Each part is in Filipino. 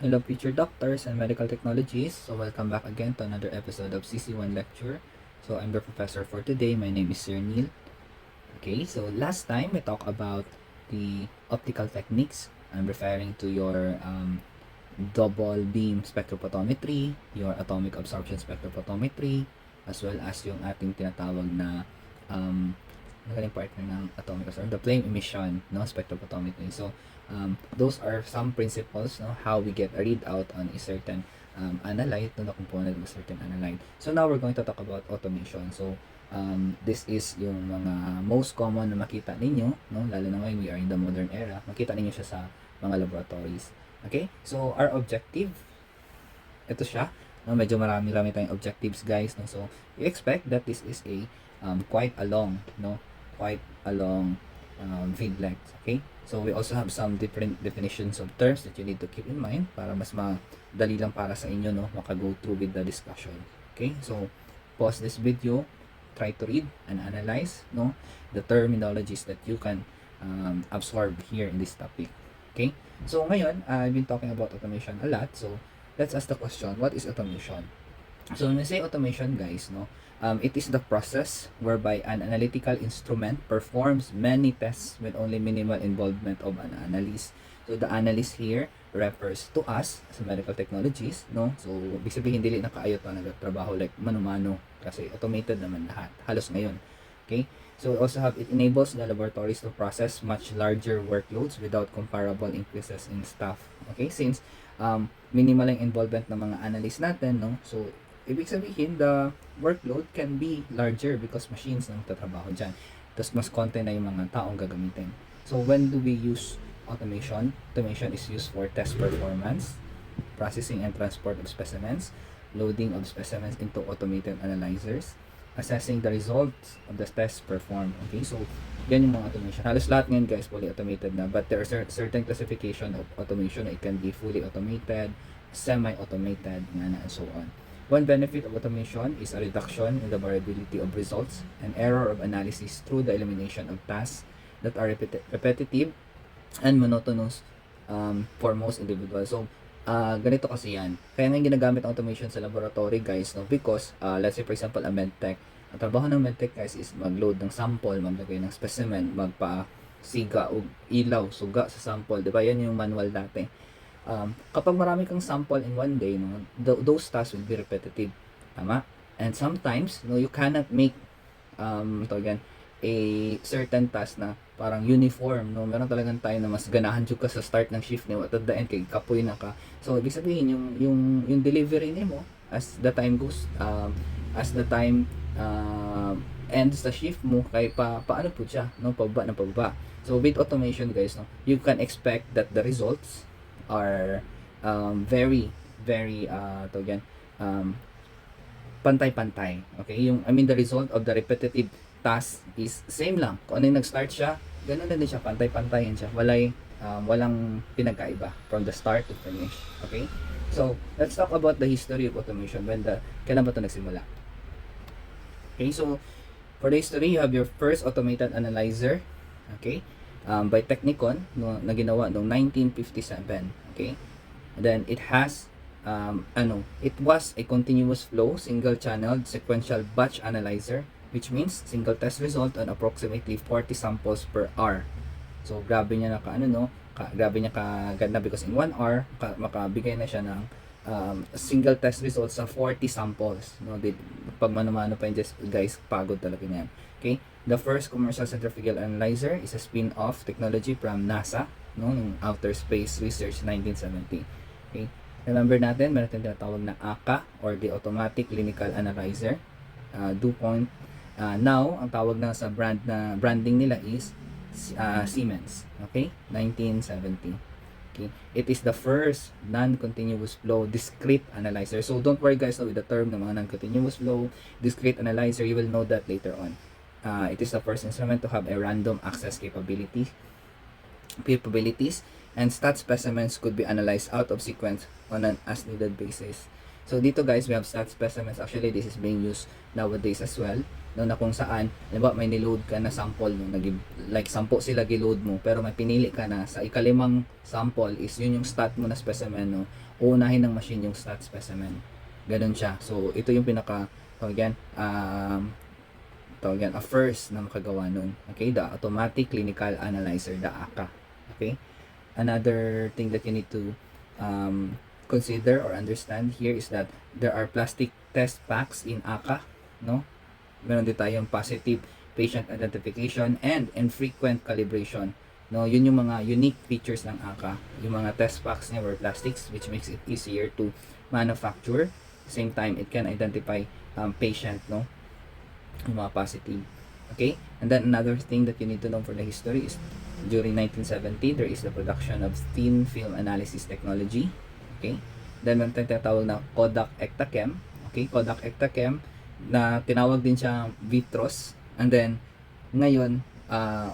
Hello, future doctors and medical technologies. So, welcome back again to another episode of CC1 lecture. So, I'm the professor for today. My name is Sir Neil. Okay, so last time we talked about the optical techniques. I'm referring to your double beam spectrophotometry, your atomic absorption spectrophotometry, as well as yung ating tinatawag na nagaling partner ng atomic absorption, the flame emission, no, spectrophotometry. So, those are some principles, no, how we get a readout on a certain analyte, no, the component of a certain analyte. So, now we're going to talk about automation. So, this is yung mga most common na makita ninyo, no, lalo na ngayon we are in the modern era, makita ninyo siya sa mga laboratories. Okay? So, our objective, ito siya, no, medyo marami-rami tayong objectives, guys, no. So, you expect that this is a quite a long, no, quite a long feed length. Okay? So, we also have some different definitions of terms that you need to keep in mind para mas madali lang para sa inyo, no, maka-go through with the discussion. Okay? So, pause this video, try to read and analyze, no, the terminologies that you can absorb here in this topic. Okay? So, ngayon, I've been talking about automation a lot. So, let's ask the question, what is automation? So, when we say automation, guys, no, it is the process whereby an analytical instrument performs many tests with only minimal involvement of an analyst. So, the analyst here refers to us as medical technologies, no? So, ibig sabihin, dili na kaayo to nagtrabaho like mano-mano kasi automated naman lahat, halos ngayon. Okay? So, we also have, it enables the laboratories to process much larger workloads without comparable increases in staff. Okay? Since minimal ang involvement ng mga analysts natin, no? So, ibig sabihin, the workload can be larger because machines ang tatrabaho dyan. Tapos, mas konti na yung mga taong gagamitin. So, when do we use automation? Automation is used for test performance, processing and transport of specimens, loading of specimens into automated analyzers, assessing the results of the test performed. Okay, so yan yung mga automation. Halos lahat ngayon, guys, fully automated na, but there are certain classification of automation. It can be fully automated, semi-automated, and so on. One benefit of automation is a reduction in the variability of results and error of analysis through the elimination of tasks that are repetitive and monotonous for most individuals. So, ganito kasi yan. Kaya nga ginagamit ang automation sa laboratory, guys, no? Because, let's say, for example, a medtech. Ang trabaho ng medtech, guys, is mag-load ng sample, maglagay ng specimen, magpa-siga o ilaw, suga sa sample. Diba? Yan yung manual dati. Kapag marami kang sample in one day, no, those tasks will be repetitive. Tama? And sometimes, no, you cannot make again, a certain task na parang uniform, no, meron talagang time na mas ganahan jud ka sa start ng shift nimo at the end kay kapoy na ka. So ibig sabihin yung delivery nimo as the time goes, as the time ends the shift mo kay paano po siya, no, pababa na pababa. So with automation, guys, no, you can expect that the results are very again, pantay-pantay. Okay? The result of the repetitive task is same lang. Kung ano yung nag-start siya, ganun din siya, pantay-pantayan siya. Walang pinagkaiba from the start to finish. Okay? So, let's talk about the history of automation. Kailan ba ito nagsimula? Okay, so, for the history, you have your first automated analyzer. Okay? By Technicon, no, na ginawa noong 1957. Okay? And then, it was a continuous flow, single-channeled sequential batch analyzer, which means single test result on approximately 40 samples per hour. So, grabe niya grabe niya kaganda because in 1 hour, makabigay na siya ng single test results sa 40 samples. No, pag mano-mano pa yun, guys, pagod talaga niyan. Okay? The first commercial centrifugal analyzer is a spin-off technology from NASA, no, ng Outer Space Research 1970. Okay? Remember natin, meron tayong tinatawag na ACA or the Automatic Clinical Analyzer. DuPont. Now, ang tawag na sa branding nila is Siemens. Okay? 1970. Okay? It is the first non-continuous flow discrete analyzer. So, don't worry, guys, with the term ng mga non-continuous flow discrete analyzer. You will know that later on. It is the first instrument to have a random access capabilities, and stat specimens could be analyzed out of sequence on an as-needed basis. So dito guys, we have stat specimens. Actually, this is being used nowadays as well. No, na kung saan, diba, may niload ka na sample, no, like 10 sila giload mo, pero may pinili ka na sa ikalimang sample is yun yung stat mo na specimen, no. Uunahin ng machine yung stat specimen. Ganun siya. So ito yung pinaka a first na makagawa nun. Okay, the automatic clinical analyzer, the ACA. Okay, another thing that you need to consider or understand here is that there are plastic test packs in ACA, no. Meron din tayong positive patient identification and infrequent calibration, no. Yun yung mga unique features ng ACA. Yung mga test packs niya were plastics, which makes it easier to manufacture. Same time, it can identify patient, no, yung mga positive. Okay, and then another thing that you need to know for the history is during 1970 there is the production of thin film analysis technology. Okay, then meron tayong tinatawag na Kodak Ektachem. Okay, Kodak Ektachem na tinawag din siya Vitros, and then ngayon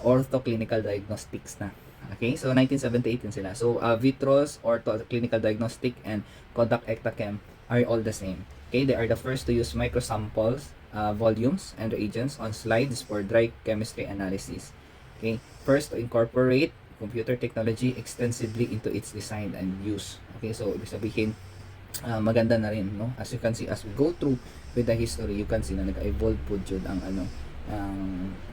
Ortho Clinical Diagnostics na. Okay, so 1978 din sila. So Vitros, Ortho Clinical Diagnostic, and Kodak Ektachem are all the same. Okay, they are the first to use microsamples, volumes, and reagents on slides for dry chemistry analysis. Okay, first to incorporate computer technology extensively into its design and use. Okay, so ibig sabihin maganda na rin, no. As you can see, as we go through with the history, you can see na nag-evolve po jud ang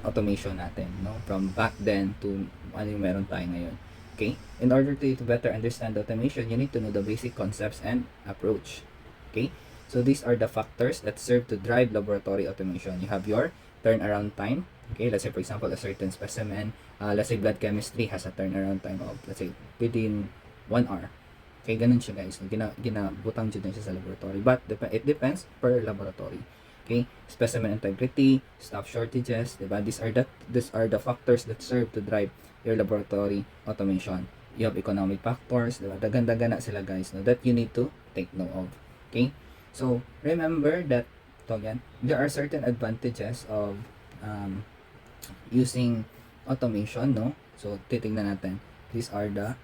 automation natin, no, from back then to ano yung meron tayo ngayon. Okay, in order to better understand automation, you need to know the basic concepts and approach. Okay, so these are the factors that serve to drive laboratory automation. You have your turnaround time. Okay, let's say for example a certain specimen, let's say blood chemistry has a turnaround time of, let's say, within 1 hour. Okay, ganun siya guys. Ginabutang dyan siya sa laboratory. But it depends per laboratory. Okay, specimen integrity, staff shortages, diba? These are the factors that serve to drive your laboratory automation. You have economic factors, diba? Dagan-dagan na sila guys, no, that you need to take note of. Okay, so remember that there are certain advantages of using automation, no. So titingnan natin. These are the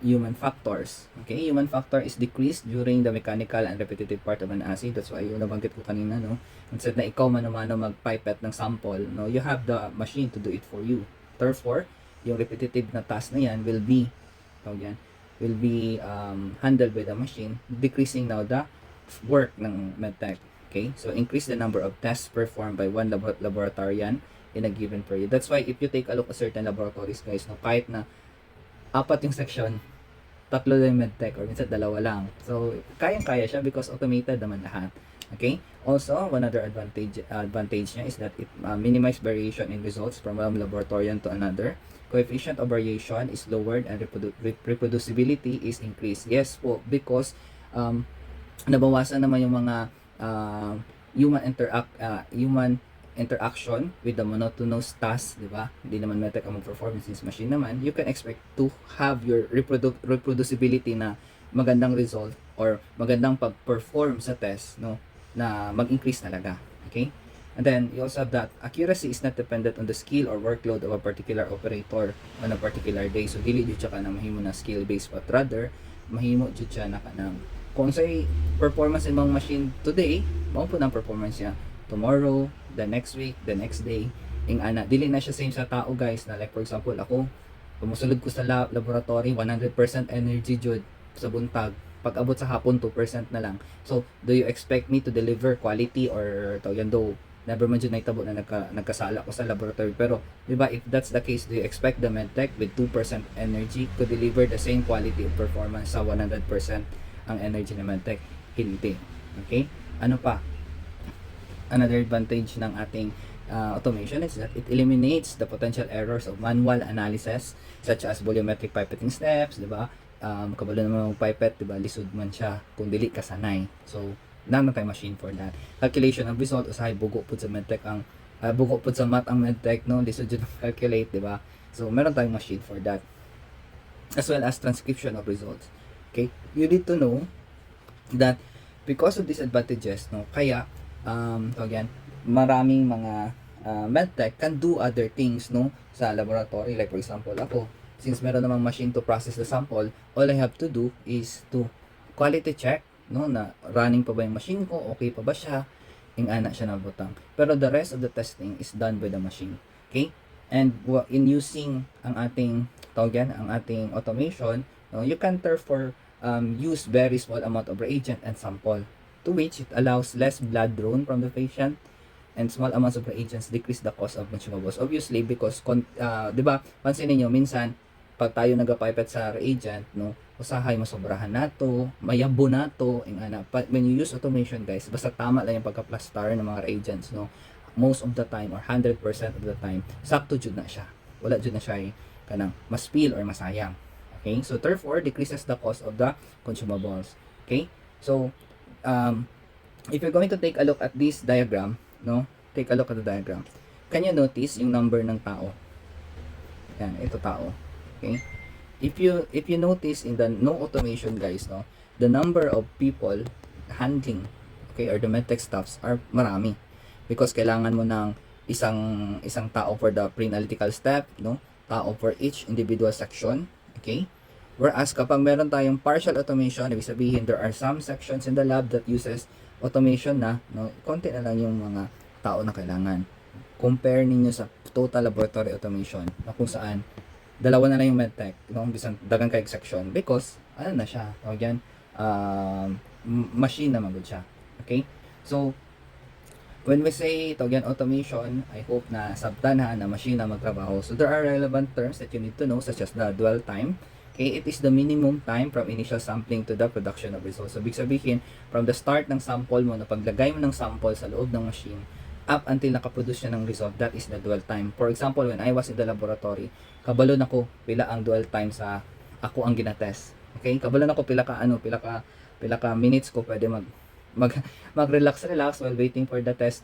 human factors. Okay, human factor is decreased during the mechanical and repetitive part of an assay. That's why yung nabanggit ko kanina, no. Instead na ikaw mano-mano mag-pipette ng sample, no, you have the machine to do it for you. Therefore, yung repetitive na task na yan will be handled by the machine, decreasing now the work ng medtech. Okay, so increase the number of tests performed by one laboratorian in a given period. That's why if you take a look at certain laboratories guys, no, kahit na 4 yung section, 3 lang yung medtech, or minsan 2 lang. So kayang-kaya siya because automated naman lahat. Okay, also one other advantage niya is that it minimize variation in results from one laboratorian to another. Coefficient of variation is lowered and reproducibility is increased. Yes po, because nabawasan naman yung mga human interaction with the monotonous task, di ba? Hindi naman medtech ang mag-perform since machine naman. You can expect to have your reproducibility na magandang result or magandang pag-perform sa test, no, na mag-increase talaga. Okay? And then you also have that accuracy is not dependent on the skill or workload of a particular operator on a particular day. So dili jud siya ka na mahimo na skill based, but rather mahimo jud siya na kanang kung say performance in mga machine today, mao po ng performance niya tomorrow, the next week, the next day. Dili na siya same sa tao guys, na like for example ako, pumusulod ko sa laboratory, 100% energy jud sa buntag. Pag abot sa hapon, 2% na lang. So, do you expect me to deliver quality or though never man jud naitabo na nagkasala ko sa laboratory. Pero, di ba, if that's the case, do you expect the medtech with 2% energy to deliver the same quality of performance sa 100% ang energy ng medtech? Hindi. Okay? Ano pa? Another advantage ng ating automation is that it eliminates the potential errors of manual analysis such as volumetric pipetting steps, di ba? Kabalo naman ng pipette, di ba? Lisod man siya kung dili ka sanay. So, naman tayo machine for that. Calculation of result, usahay bugo po sa medtech ang bugo po sa math ang medtech, no? Lisod yun calculate, di ba? So, meron tayong machine for that. As well as transcription of results. Okay? You need to know that because of these advantages, no, kaya maraming mga medtech can do other things, no, sa laboratory. Like for example, ako, since meron namang machine to process the sample, all I have to do is to quality check no, na running pa ba yung machine ko, okay pa ba siya, ingana siya na butang. Pero the rest of the testing is done by the machine. Okay? And in using ang ating ang ating automation, no, you can therefore use very small amount of reagent and sample, to which it allows less blood drawn from the patient, and small amounts of reagents decrease the cost of consumables. Obviously, because, di ba, pansin niyo minsan, pag tayo nagapipet sa reagent, no, usahay masobrahan nato, mayabo nato, when you use automation, guys, basta tama lang yung pagka-plastar ng mga reagents, no, most of the time, or 100% of the time, sakto jud na siya. Wala jud na siya kanang maspill or masayang. Okay? So, therefore, decreases the cost of the consumables. Okay? So, if you're going to take a look at this diagram, no? Take a look at the diagram. Can you notice yung number ng tao? Yan, ito tao. Okay? If you notice in the no automation, guys, no, the number of people handling, okay, or the medtech staffs are marami, because kailangan mo ng isang tao for the pre-analytical step, no, tao for each individual section. Okay? Whereas kapag meron tayong partial automation, ibig sabihin there are some sections in the lab that uses automation na, no, konti na lang yung mga tao na kailangan. Compare ninyo sa total laboratory automation, na kung saan dalawa na lang yung medtech, no, bisan dagang kay section, because ano na siya, tawag yan, machine na magod siya. Okay? So, when we say tawag yan automation, I hope na sabtan na machine na magtrabaho. So, there are relevant terms that you need to know, such as the dwell time. Okay, it is the minimum time from initial sampling to the production of results. So, ibig sabihin, from the start ng sample mo, na paglagay mo ng sample sa loob ng machine, up until nakaproduce siya ng result, that is the dwell time. For example, when I was in the laboratory, kabalon ako pila ang dwell time sa ako ang ginatest. Okay, kabalon ako pila ka minutes ko pwede mag-relax while waiting for the test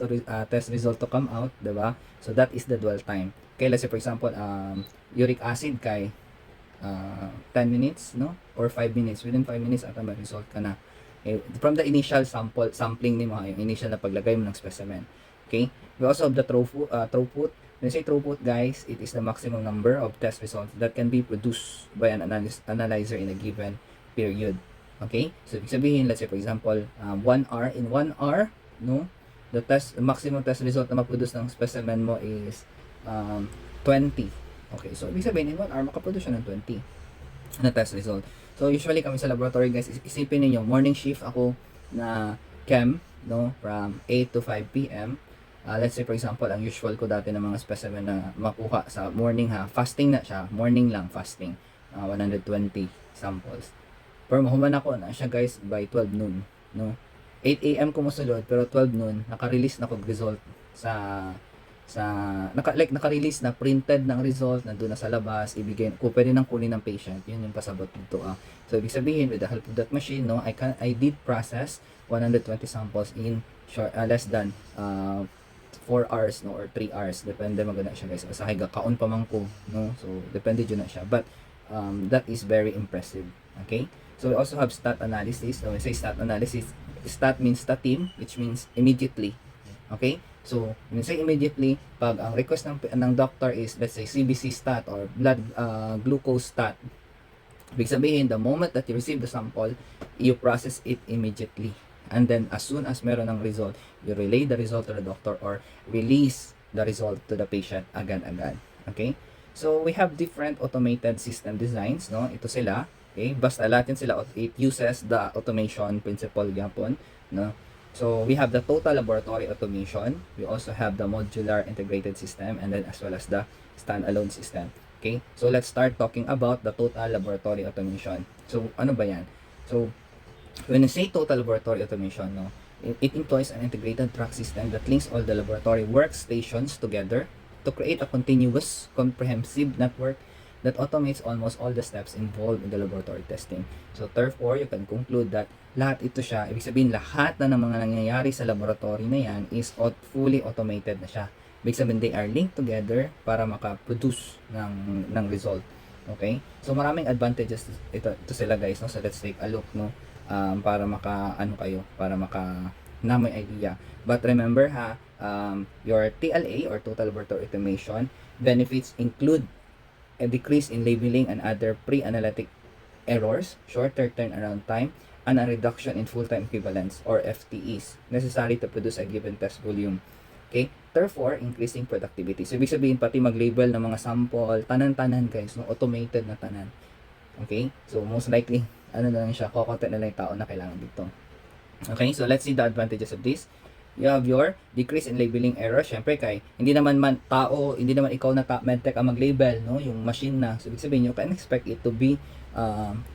result to come out, diba? So, that is the dwell time. Okay, let's say for example, uric acid kay 10 minutes, no, or 5 minutes, within 5 minutes ata may result ka na, okay? From the initial sampling ni mo, yung initial na paglagay mo ng specimen. Okay, we also have the throughput. When I say throughput, guys, it is the maximum number of test results that can be produced by an analyzer in a given period. Okay, so ibig sabihin, let's say for example, 1 hour, in 1 hour, no, the maximum test result na ma-produce ng specimen mo is 20. Okay, so ibig sabihin, in 1 hour, makaproduce siya ng 20 na test result. So, usually kami sa laboratory, guys, isipin niyo morning shift ako na chem, no, from 8 to 5 p.m. Let's say, for example, ang usual ko dati ng mga specimen na makuha sa morning, fasting na siya, morning lang, fasting, 120 samples. Pero mahuman ako na siya, guys, by 12 noon, no. 8 a.m. ko musulod, pero 12 noon, naka-release na ko result naka-release na, printed ng result, nandun na sa labas, ibigay ko, pwede nang kunin ng patient. Yun yung pasabot dito. So, ibig sabihin, with the help of that machine, no, I did process 120 samples in less than 4 hours, no, or 3 hours. Depende maganda siya, guys. Sa higa, kaon pa man ko, no, so, depende dyan na siya. But, that is very impressive. Okay? So, we also have stat analysis. So, when we say stat analysis, stat means statim, which means immediately. Okay? So, when say immediately, pag ang request ng doctor is, let's say, CBC stat or blood glucose stat, ibig sabihin, the moment that you receive the sample, you process it immediately. And then, as soon as meron ng result, you relay the result to the doctor or release the result to the patient agad-agad. Okay? So, we have different automated system designs, no? Ito sila. Okay? Basta lahat sila, it uses the automation principle yapon, no? So, we have the total laboratory automation. We also have the modular integrated system, and then as well as the standalone system. Okay? So, let's start talking about the total laboratory automation. So, ano ba yan? So, when I say total laboratory automation, no, it employs an integrated track system that links all the laboratory workstations together to create a continuous, comprehensive network that automates almost all the steps involved in the laboratory testing. So, therefore, you can conclude that lahat ito siya, ibig sabihin lahat na ng mga nangyayari sa laboratory na yan is fully automated na siya. Ibig sabihin, they are linked together para makaproduce ng result. Okay? So, maraming advantages ito sila, guys, no? So, let's take a look, no? Para na may idea. But remember, your TLA or total laboratory automation benefits include a decrease in labeling and other pre-analytic errors, shorter turnaround time, and a reduction in full-time equivalents or FTEs necessary to produce a given test volume. Okay? Therefore, increasing productivity. So, ibig sabihin, pati mag-label ng mga sample, tanan-tanan guys, no? Automated na tanan. Okay? So, most likely, ano na lang siya, kokonti na lang yung tao na kailangan dito. Okay? So, let's see the advantages of this. You have your decrease in labeling error. Syempre, kay hindi naman tao, hindi naman ikaw na medtech ang mag-label, no? Yung machine na. So, ibig sabihin, you can expect it to be,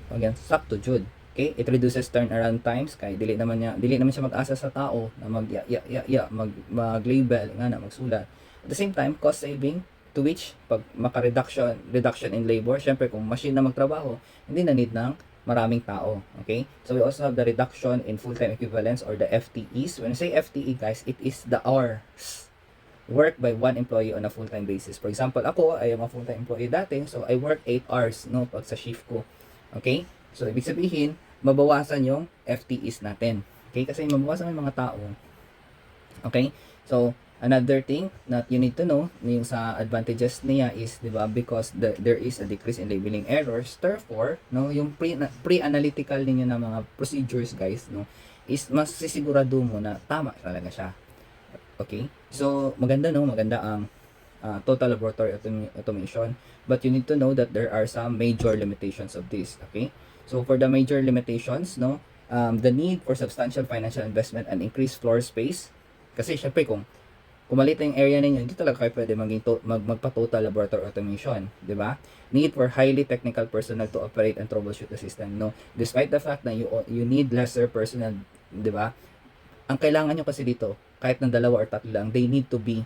again, sakto jud. Okay? It reduces turnaround times kay dili naman siya mag-asa sa tao na mag-label nga na magsulat. At the same time, cost saving to which pag reduction in labor, syempre kung machine na magtrabaho, hindi na need ng maraming tao. Okay? So we also have the reduction in full-time equivalents or the FTEs. When I say FTE guys, it is the hours worked by one employee on a full-time basis. For example, ako, I am a full-time employee dati, so I work 8 hours no pag sa shift ko. Okay? So ibig sabihin, mabawasan yung FTEs natin. Okay? Kasi mabawasan yung mga tao. Okay? So, another thing that you need to know, yung sa advantages niya is, di ba, because there is a decrease in labeling errors, therefore, no, yung pre-analytical ninyo na mga procedures, guys, no, is mas sisigurado mo na tama talaga siya. Okay? So, maganda, no? Maganda ang total laboratory automation, but you need to know that there are some major limitations of this. Okay? So, for the major limitations, no, the need for substantial financial investment and increased floor space. Kasi, syempre, kung maliit yung area ninyo, hindi talaga kayo pwede magpa-total laboratory automation. Di ba? Need for highly technical personnel to operate and troubleshoot the system. No? Despite the fact na you need lesser personnel, di ba? Ang kailangan nyo kasi dito, kahit ng 2 or 3 lang, they need to be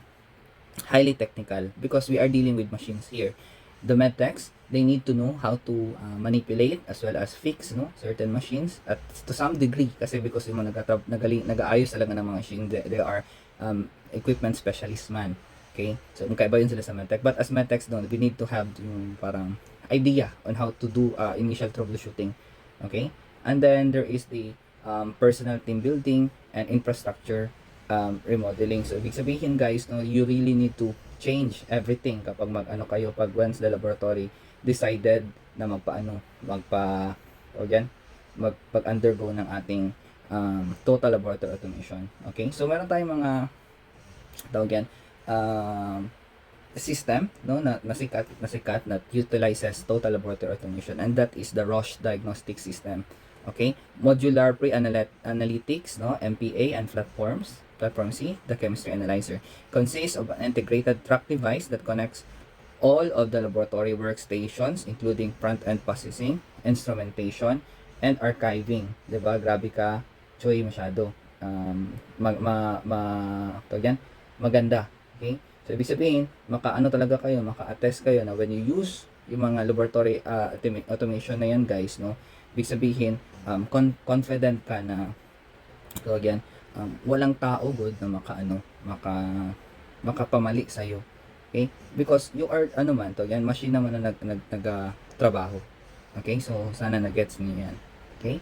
highly technical because we are dealing with machines here. The medtechs, they need to know how to manipulate as well as fix certain machines at to some degree kasi because yung mga nag-aayos talaga ng mga machine, they are equipment specialist man. Okay? So, magkaiba yun sila sa medtech. But as medtechs, we need to have yung parang idea on how to do initial troubleshooting. Okay? And then, there is the personal team building and infrastructure remodeling. So, ibig sabihin guys, you really need to change everything kapag pag once the laboratory decided na mag-undergo ng ating total laboratory automation. Okay? So, meron tayong mga system na sikat that utilizes total laboratory automation, and that is the Roche diagnostic system. Okay? Modular pre-analytics, MPA and Platform C, the chemistry analyzer, consists of an integrated track device that connects all of the laboratory workstations, including front-end processing, instrumentation, and archiving. Diba? Grabe ka, Choy, masyado. Maganda. Okay? So, ibig sabihin, talaga kayo, maka-attest kayo na when you use yung mga laboratory automation na yan, guys, ibig sabihin, confident ka na, walang tao good na makapamali sa'yo. Okay? Because you are, machine naman na nagtrabaho. Okay? So, sana na-gets niyo yan. Okay?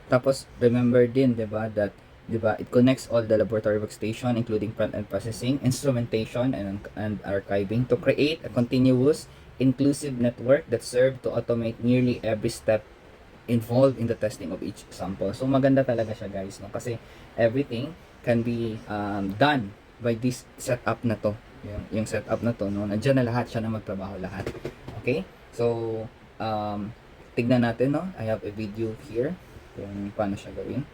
Tapos, remember din, that it connects all the laboratory workstation, including front-end processing, instrumentation, and archiving to create a continuous, inclusive network that serve to automate nearly every step involved in the testing of each sample. So, maganda talaga siya, guys, kasi everything can be done by this setup na to. Yung setup na to, nandiyan na lahat siya na magtrabaho lahat. Okay? So, tignan natin, I have a video here kung paano siya gawin.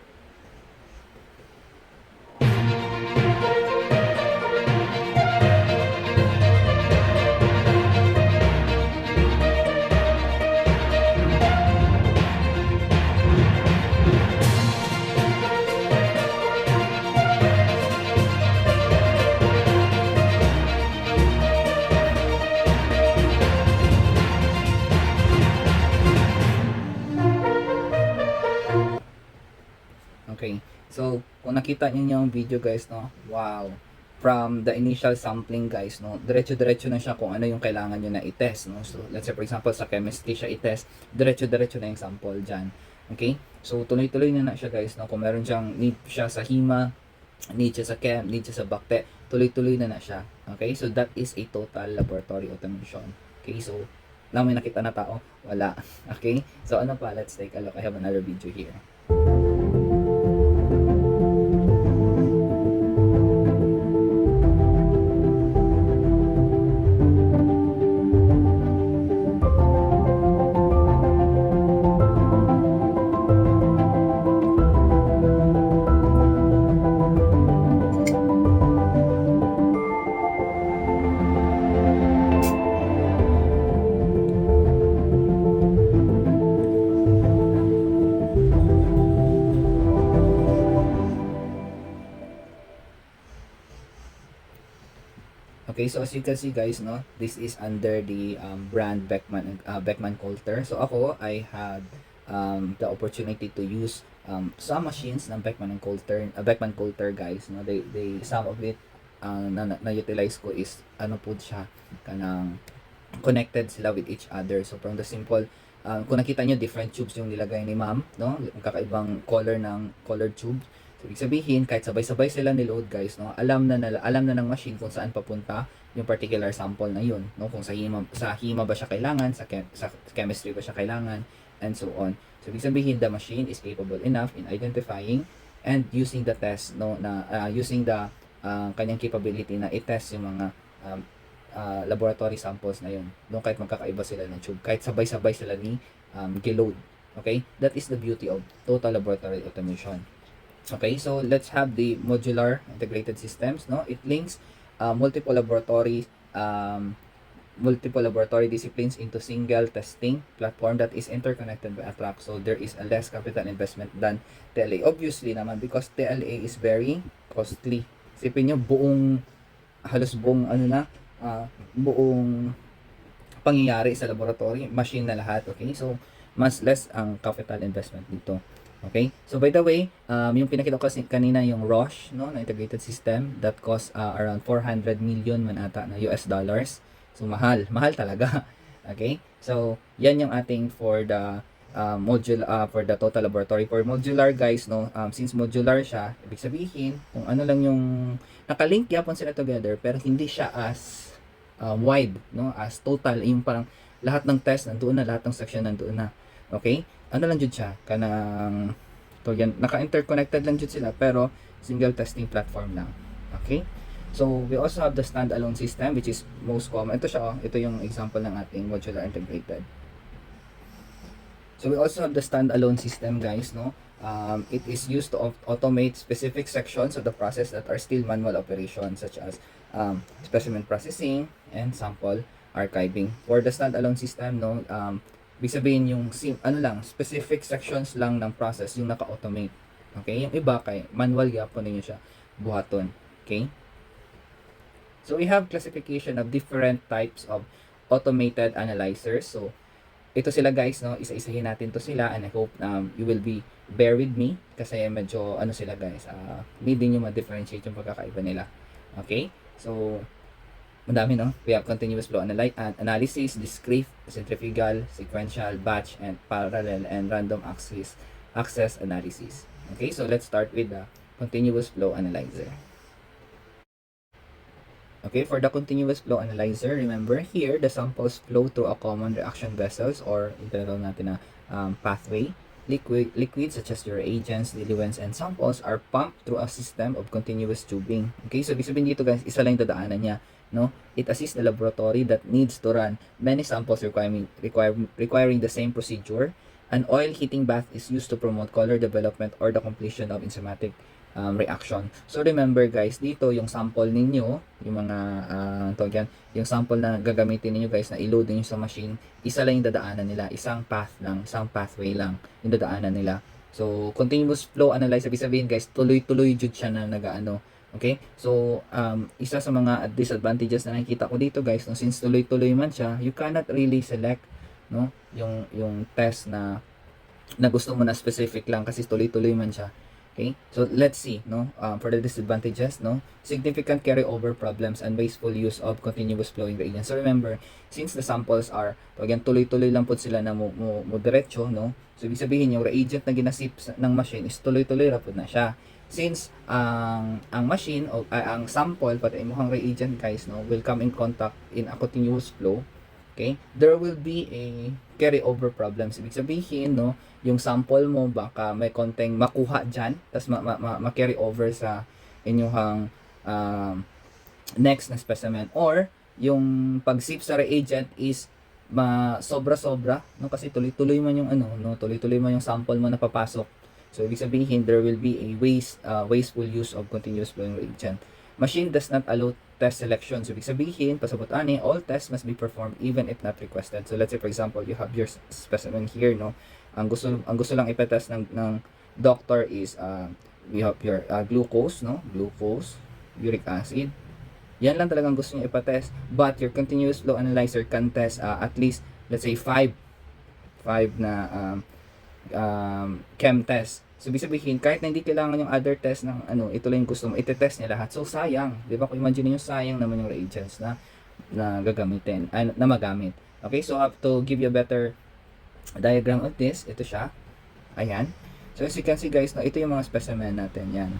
Okay. So, kung nakita niyo yung video, guys, wow. From the initial sampling, guys, diretso-diretso na siya kung ano yung kailangan niyo na i-test, So, let's say, for example, sa chemistry siya i-test, diretso-diretso na yung sample dyan. Okay? So, tuloy-tuloy na siya, guys, Kung meron siyang need siya sa hima, need siya sa chem, need siya sa bacte, tuloy-tuloy na siya. Okay? So, that is a total laboratory automation. Okay? So, na may nakita na tao? Wala. Okay? So ano pa? Let's take a look. I have another video here. Okay, so as you can see guys, no, this is under the brand Beckman Coulter. So ako, I had the opportunity to use some machines ng Beckman Coulter guys, no. They some of it na utilize ko is ano po siya kanang connected sila with each other. So from the simple kung nakita nyo, different tubes yung nilagay ni ma'am, no? Kakaibang color tube. So, ibig sabihin, kahit sabay-sabay sila niload guys, no? Alam na ng machine kung saan papunta yung particular sample na yun, no? Kung sa hima ba siya kailangan, sa chemistry ba siya kailangan, and so on. So, ibig sabihin, the machine is capable enough in identifying and using the test, no? Using the kanyang capability na i-test yung mga laboratory samples na yun. No, kahit magkakaiba sila ng tube, kahit sabay-sabay sila ni giload. Okay? That is the beauty of total laboratory automation. Okay, so let's have the modular integrated systems. No, it links multiple laboratory disciplines into single testing platform that is interconnected by a track. So there is a less capital investment than TLA. Obviously naman, because TLA is very costly. Isipin nyo, halos buong buong pangyayari sa laboratory, machine na lahat. Okay, so mas less ang capital investment dito. Okay, so by the way, yung pinakita ko kasi kanina yung Roche, no, na integrated system that cost around 400 million man ata na US dollars. So mahal talaga. Okay, so yan yung ating for the for the total laboratory. For modular guys, no, since modular siya, ibig sabihin kung ano lang yung nakalink yapon sila together, pero hindi siya as wide, no, as total, yung parang lahat ng test nandoon na, lahat ng section nandoon na. Okay, ano lang jud siya kanang to yan, naka-interconnected lang jud sila pero single testing platform lang. Okay, so we also have the standalone system which is most common. Ito siya, ito yung example ng ating modular integrated. So we also have the standalone system guys, no. It is used to automate specific sections of the process that are still manual operations, such as specimen processing and sample archiving. For the standalone system, no, ibig sabihin yung specific sections lang ng process yung naka-automate. Okay, yung iba kay manual gyapon ninyo siya buhaton. Okay, so we have classification of different types of automated analyzers. So ito sila guys, no, isa-isahin natin to sila, and I hope you will bear with me kasi medyo sila guys, need din yung ma-differentiate yung pagkakaiba nila. Okay, so madami, no. We have continuous flow analysis, discrete, centrifugal, sequential, batch, and parallel, and random access analysis. Okay, so let's start with the continuous flow analyzer. Okay, for the continuous flow analyzer, remember here, the samples flow through a common reaction vessels, or tinatawag natin na pathway. Liquids such as your reagents, diluents, and samples are pumped through a system of continuous tubing. Okay, so ibig sabihin dito guys, isa lang yung dadaanan niya, no? It assists the laboratory that needs to run many samples requiring the same procedure. An oil heating bath is used to promote color development or the completion of enzymatic reaction. So remember guys, dito yung sample ninyo, yung mga yung sample na gagamitin niyo guys na i-load niyo sa machine, isa lang yung dadaanan nila, isang pathway lang yung dadaanan nila. So continuous flow analyzer, ibig sabihin guys, tuloy-tuloy jud siya na nagaano. Okay? So isa sa mga disadvantages na nakikita ko dito guys, no, since tuloy-tuloy man siya, you cannot really select, no, yung test na gusto mo na specific lang kasi tuloy-tuloy man siya. Okay, so let's see, no, for the disadvantages, no, significant carryover problems and wasteful use of continuous flowing reagents. So remember, since the samples are, again, tuloy-tuloy lang po sila na mo diretso, no, so ibig sabihin yung reagent na ginasip ng machine is tuloy-tuloy rapod na siya. Since ang machine o ang sample pati imong reagent guys, no, will come in contact in a continuous flow, Okay? There will be a carryover problems. Ibig sabihin, no, yung sample mo baka may konting makuha dyan, tapos ma-carry over sa inyong next na specimen, or yung pag-sip sa reagent is sobra-sobra, no, kasi tuloy-tuloy man yung tuloy-tuloy man yung sample mo na papasok. So ibig sabihin there will be a wasteful use of continuous flowing reagent. Machine does not allow test selection. So ibig sabihin, pasabot ani, all tests must be performed even if not requested. So let's say for example, you have your specimen here, no. Ang gusto lang ipetest ng doctor is we have your glucose, no, glucose, uric acid. Yan lang talagang gusto niya ipatest. But your continuous flow analyzer can test at least, let's say, 5 na chem test. So, ibig sabihin, kahit na hindi kailangan yung other test ng ito lang yung gusto mo, ite-test niya lahat. So, sayang. Di ba? Kung imagine nyo, sayang naman yung reagents na gagamitin, na magamit. Okay, so I have to give you a better diagram of this. Ito siya. Ayan. So, as you can see guys, no, ito yung mga specimen natin. Yan.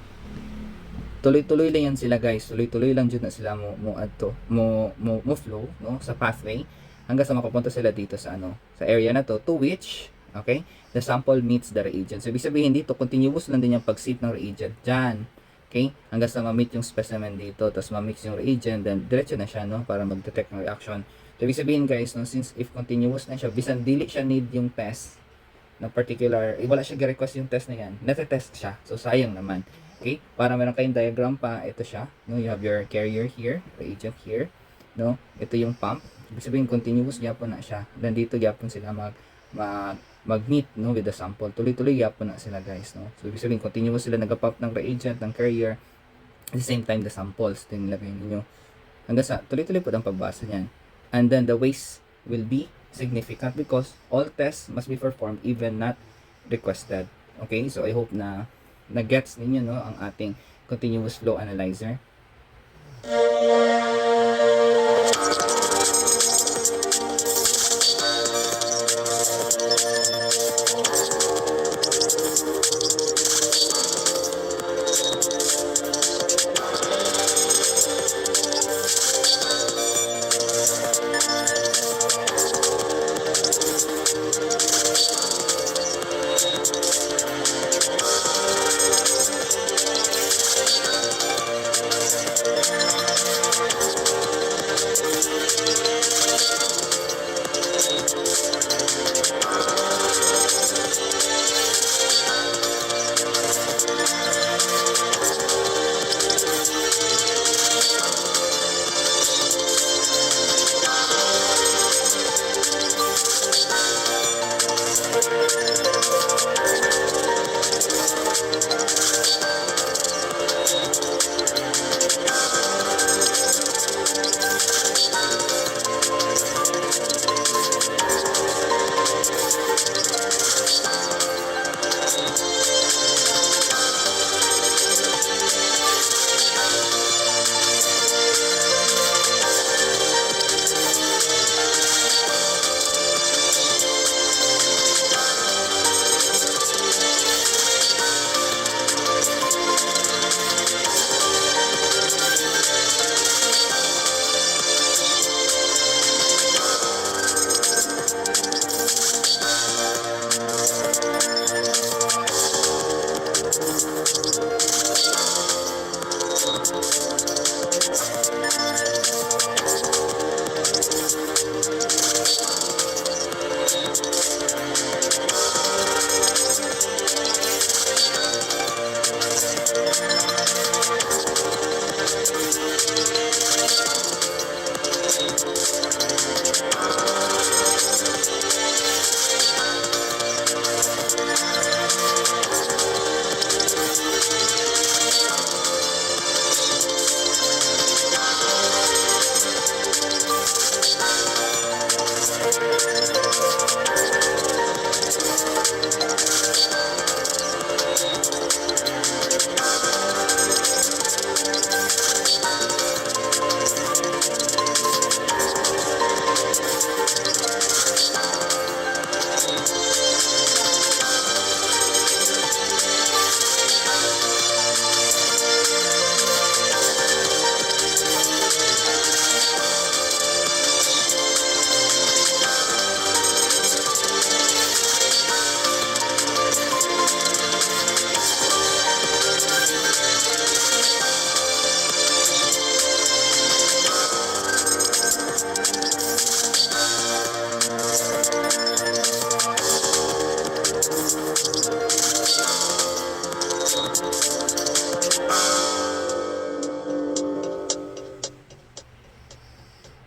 Tuloy-tuloy lang yan sila guys. Tuloy-tuloy lang dyan na sila mo flow, no, sa pathway hanggang sa makapunta sila dito sa sa area na to which, okay, the sample meets the reagent. So ibig sabihin dito continuous lang din yung pag-sip ng reagent dyan. Okay? Hanggang sa ma-meet yung specimen dito, tapos ma-mix yung reagent, then diretso na siya, no, para mag-detect ng reaction. So ibig sabihin guys, no, since if continuous na siya, bisan dili siya need yung test na particular, wala siya gi-request yung test na yan, nete-test siya. So sayang naman. Okay? Para meron kayong diagram pa, ito siya. No, you have your carrier here, reagent here. No? Ito yung pump. Ibig sabihin, continuous yapon na siya. Then dito yapon sila mag-meet, no, with the sample. Tuloy-tuloy yapon na sila guys. No? So ibig sabihin, continuous sila nag-pump ng reagent, ng carrier. At the same time, the samples din nilagay ninyo. Hanggang sa, tuloy-tuloy po ang pagbasa niyan. And then the waste will be significant because all tests must be performed even not requested. Okay? So I hope na gets ninyo, no, ang ating continuous flow analyzer.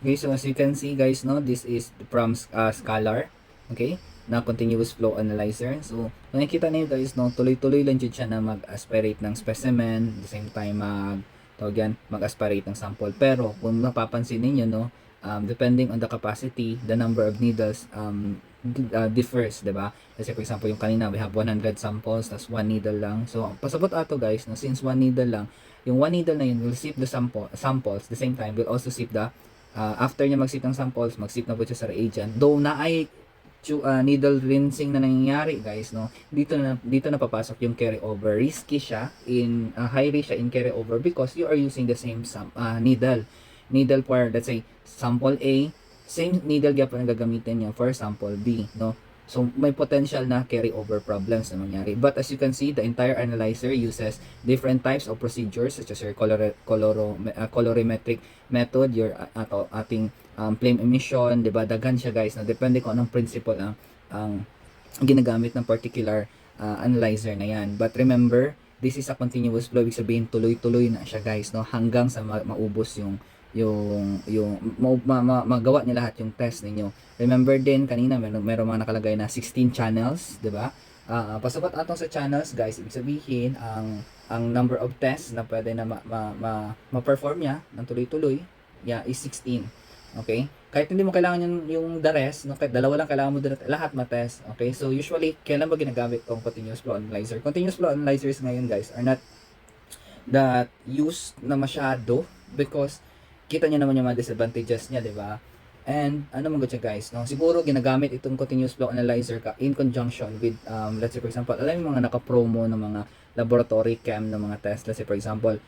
Okay, so as you can see guys, no, this is from scalar, okay, na continuous flow analyzer. So, nakikita niyo guys, no, tuloy-tuloy lang dyan siya na mag-aspirate ng specimen, at the same time mag-aspirate ng sample. Pero, kung mapapansin niyo no, depending on the capacity, the number of needles differs, diba? Kasi for example, yung kanina, we have 100 samples, tas 1 needle lang. So, pasabot ato guys, no, since 1 needle lang, yung 1 needle na yun will sip the samples, the same time will also sip the after niya mag-sip ng samples, mag-sip na po siya sa reagent. Though na ay needle rinsing na nangyayari guys, no, dito na papasok yung carry over. Risky siya in high risk siya in carry over because you are using the same needle for, let's say, sample A, same needle gyapon ang gagamitin niya for sample B, no. So, may potential na carry over problems na mangyari. But as you can see, the entire analyzer uses different types of procedures such as your colorimetric method, your ating flame emission, diba? Daghan siya guys, na depende kung anong principle ang ginagamit ng particular analyzer na yan. But remember, this is a continuous flow. Ibig sabihin, tuloy-tuloy na siya guys, no? Hanggang sa maubos magawa niya lahat yung test ninyo. Remember din kanina meron mga nakalagay na 16 channels, 'di ba? Pasabot atong sa channels guys, ibig sabihin ang number of tests na pwede na ma-perform niya ng tuloy-tuloy, is 16. Okay? Kahit hindi mo kailangan yung the rest, no, kahit dalawa lang kailangan mo lahat ma-test. Okay? So usually kailan ba ginagamit tong continuous flow analyzer? Continuous flow analyzers ngayon guys are not that used na masyado because kita niyo naman yung mga disadvantages niya, di ba? And ano man siya guys, no? Siguro ginagamit itong continuous flow analyzer ka in conjunction with let's say for example, alam mo yung mga naka-promo ng mga laboratory chem ng mga test. Let's say for example,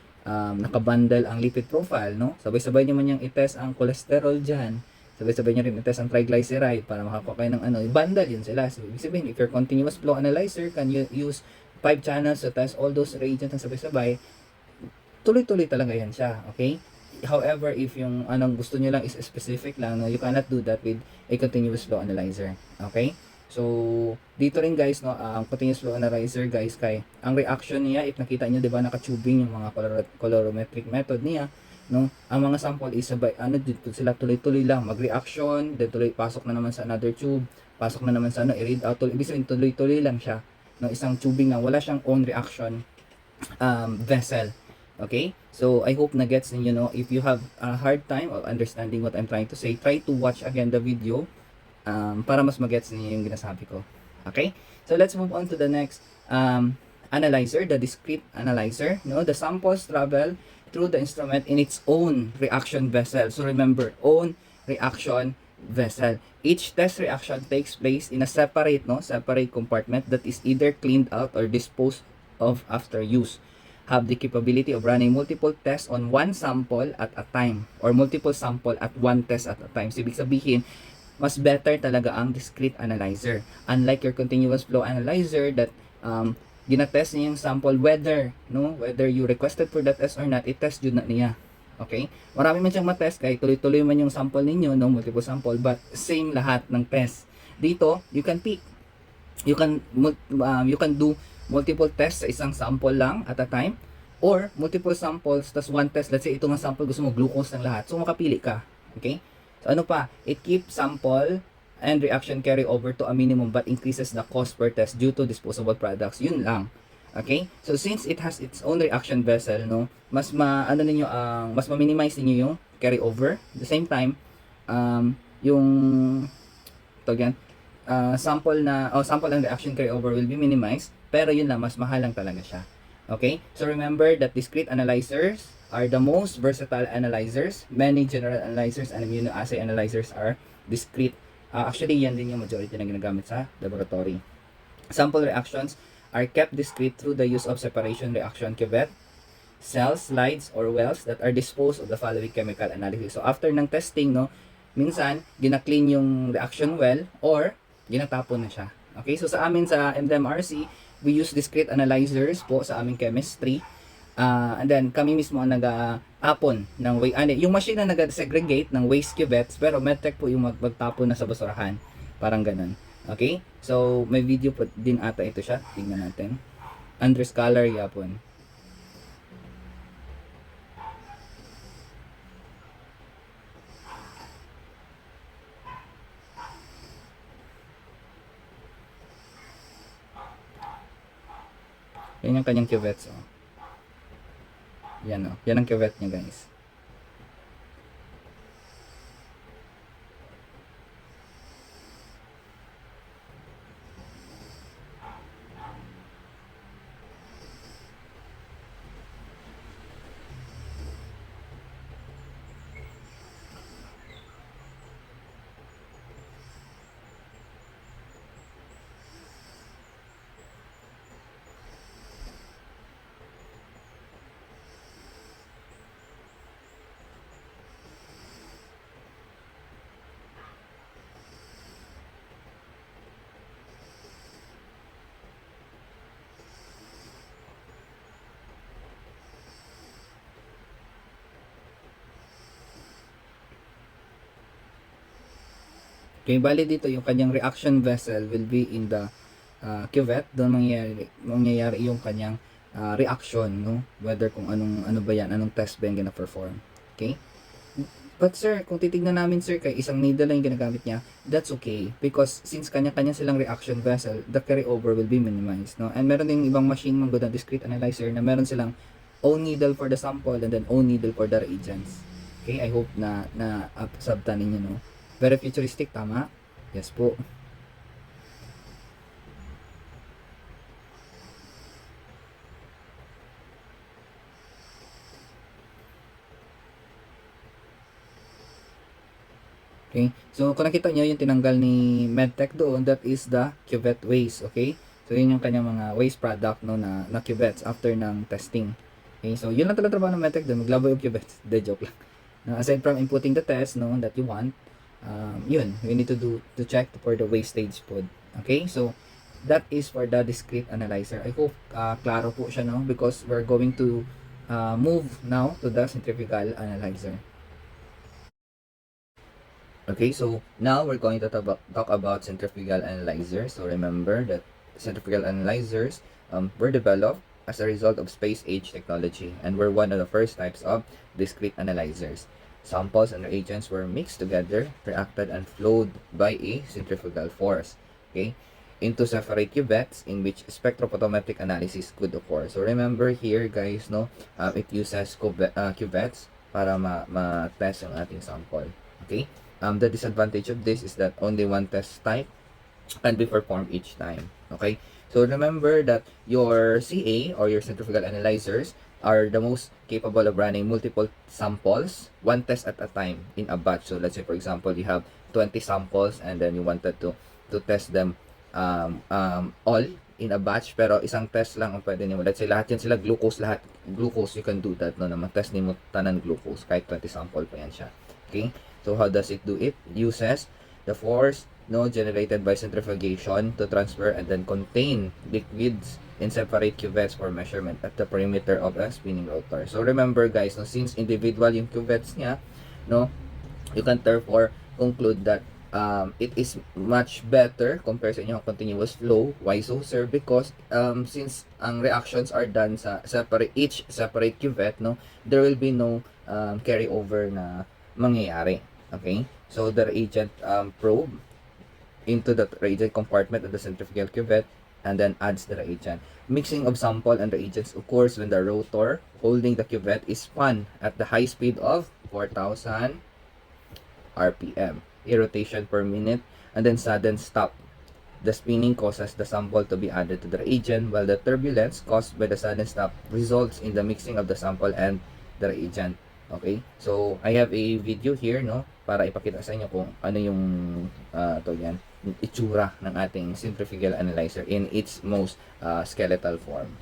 naka-bundle ang lipid profile, no? Sabay-sabay niyo man yung i-test ang cholesterol diyan. Sabay-sabay niyo rin i-test ang triglyceride para makakuha kayo ng i-bundle yun sila. So ibig sabihin, if your continuous flow analyzer can use 5 channels to test all those reagents ng sabay-sabay, tuloy-tuloy talaga yan siya, okay? However, if yung anong gusto niyo lang is specific lang, no, you cannot do that with a continuous flow analyzer. Okay? So, dito rin guys, no, ang continuous flow analyzer guys, ang reaction niya, if nakita niyo, 'di ba, naka-tubing yung mga colorimetric method niya, no? Ang mga sample is sabay, dito sila tuloy-tuloy lang mag-reaction, then tuloy pasok na naman sa another tube, pasok na naman sa i-read out, ibig sabihin tuloy-tuloy lang siya, no, isang tubing na wala siyang own reaction vessel. Okay? So, I hope na gets ninyo, no? If you have a hard time of understanding what I'm trying to say, try to watch again the video para mas magets ninyo yung ginasabi ko. Okay? So, let's move on to the next analyzer, the discrete analyzer. No? The samples travel through the instrument in its own reaction vessel. So, remember, own reaction vessel. Each test reaction takes place in a separate compartment that is either cleaned out or disposed of after use. Have the capability of running multiple tests on one sample at a time or multiple sample at one test at a time. So, ibig sabihin, mas better talaga ang discrete analyzer. Unlike your continuous flow analyzer that ginatest niya yung sample whether you requested for that test or not, i-test yun na niya. Okay? Marami man siyang matest kahit tuloy-tuloy man yung sample ninyo, no, multiple sample, but same lahat ng test. Dito, you can pick. You can do multiple tests sa isang sample lang at a time or multiple samples tas one test. Let's say ito nga sample gusto mo glucose ng lahat, so makapili ka. Okay, so ano pa, it keeps sample and reaction carry over to a minimum but increases the cost per test due to disposable products. Yun lang. Okay, so since it has its own reaction vessel, no, mas mas ma-minimize niyo yung carry over. At the same time, yung sample and reaction carry over will be minimized, pero yun lang, mas mahal lang talaga siya. Okay? So remember that discrete analyzers are the most versatile analyzers. Many general analyzers and immunoassay analyzers are discrete. Actually, yan din yung majority na ginagamit sa laboratory. Sample reactions are kept discrete through the use of separation reaction cuvette, cells, slides, or wells that are disposed of the following chemical analysis. So after ng testing, no, minsan, gina-clean yung reaction well or ginatapon na siya. Okay? So sa amin sa MDMRC, we use discrete analyzers po sa aming chemistry. And then kami mismo ang nag-aapon ng yung machine na nag-segregate ng waste cuvettes, pero medtech po yung magtapon na sa basurahan. Parang ganun. Okay? So may video po din ata ito siya. Tingnan natin. Under scholar yapon. Yan yung kanyang cuvettes, oh. Yan, oh. Yan ang cuvette niya, guys. Okay, bali dito yung kanyang reaction vessel will be in the cuvette. Doon mangyayari yung kanyang reaction, no? Whether kung ano ba yan, anong test ba yung gina-perform. Okay? But sir, kung titignan namin sir, kay isang needle lang yung ginagamit niya, that's okay. Because since kanya-kanya silang reaction vessel, the carryover will be minimized, no? And meron ding ibang machine mga good na discrete analyzer na meron silang own needle for the sample and then own needle for the reagents. Okay, I hope na sabta ninyo, no? Very futuristic, tama? Yes po. Okay, so kung nakita nyo yung tinanggal ni Medtech doon, that is the cuvette waste. Okay, so yun yung kanyang mga waste product, no, na cuvettes after ng testing. Okay, so yun lang talaga trabaho ng Medtech doon, maglabo yung cuvettes. De joke lang. Aside from inputting the test, no, that you want, yun, we need to check for the wastage food. Okay, so that is for the discrete analyzer. I hope klaro po siya, no, because we're going to move now to the centrifugal analyzer. Okay, so now we're going to talk about centrifugal analyzers. So remember that centrifugal analyzers were developed as a result of space-age technology and were one of the first types of discrete analyzers. Samples and reagents were mixed together, reacted, and flowed by a centrifugal force, okay, into separate cuvettes in which spectrophotometric analysis could occur. So remember here, guys, no, it uses cuvettes para ma-test yung ating sample, okay? The disadvantage of this is that only one test type can be performed each time. Okay? So remember that your CA or your centrifugal analyzers are the most capable of running multiple samples, one test at a time in a batch. So let's say for example, you have 20 samples and then you wanted to test them all in a batch, pero isang test lang ang pwede nimo. Let's say lahat yan sila glucose, you can do that, no, na test nimo tanan glucose kahit 20 sample pa yan siya. Okay? So how does it do it? Uses the force, no, generated by centrifugation to transfer and then contain liquids in separate cuvettes for measurement at the perimeter of a spinning rotor. So remember guys, no, since individual yung cuvettes niya, no, you can therefore conclude that it is much better compared sa inyong continuous flow. Why so sir? Because since ang reactions are done sa each separate cuvette, no, there will be no carryover na mangyayari. Okay, so the reagent probe into the reagent compartment of the centrifugal cuvette and then adds the reagent. Mixing of sample and reagents occurs when the rotor holding the cuvette is spun at the high speed of 4,000 RPM, a rotation per minute, and then sudden stop. The spinning causes the sample to be added to the reagent, while the turbulence caused by the sudden stop results in the mixing of the sample and the reagent. Okay, so I have a video here, no, para ipakita sa inyo kung ano yung itsura ng ating centrifugal analyzer in its most skeletal form.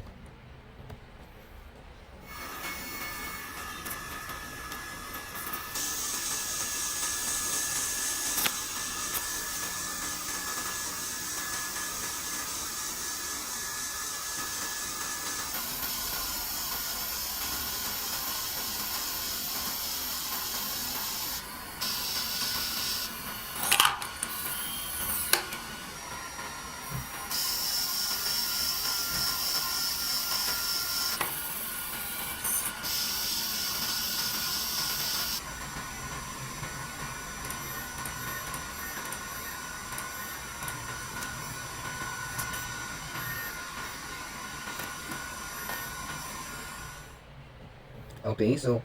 Okay, so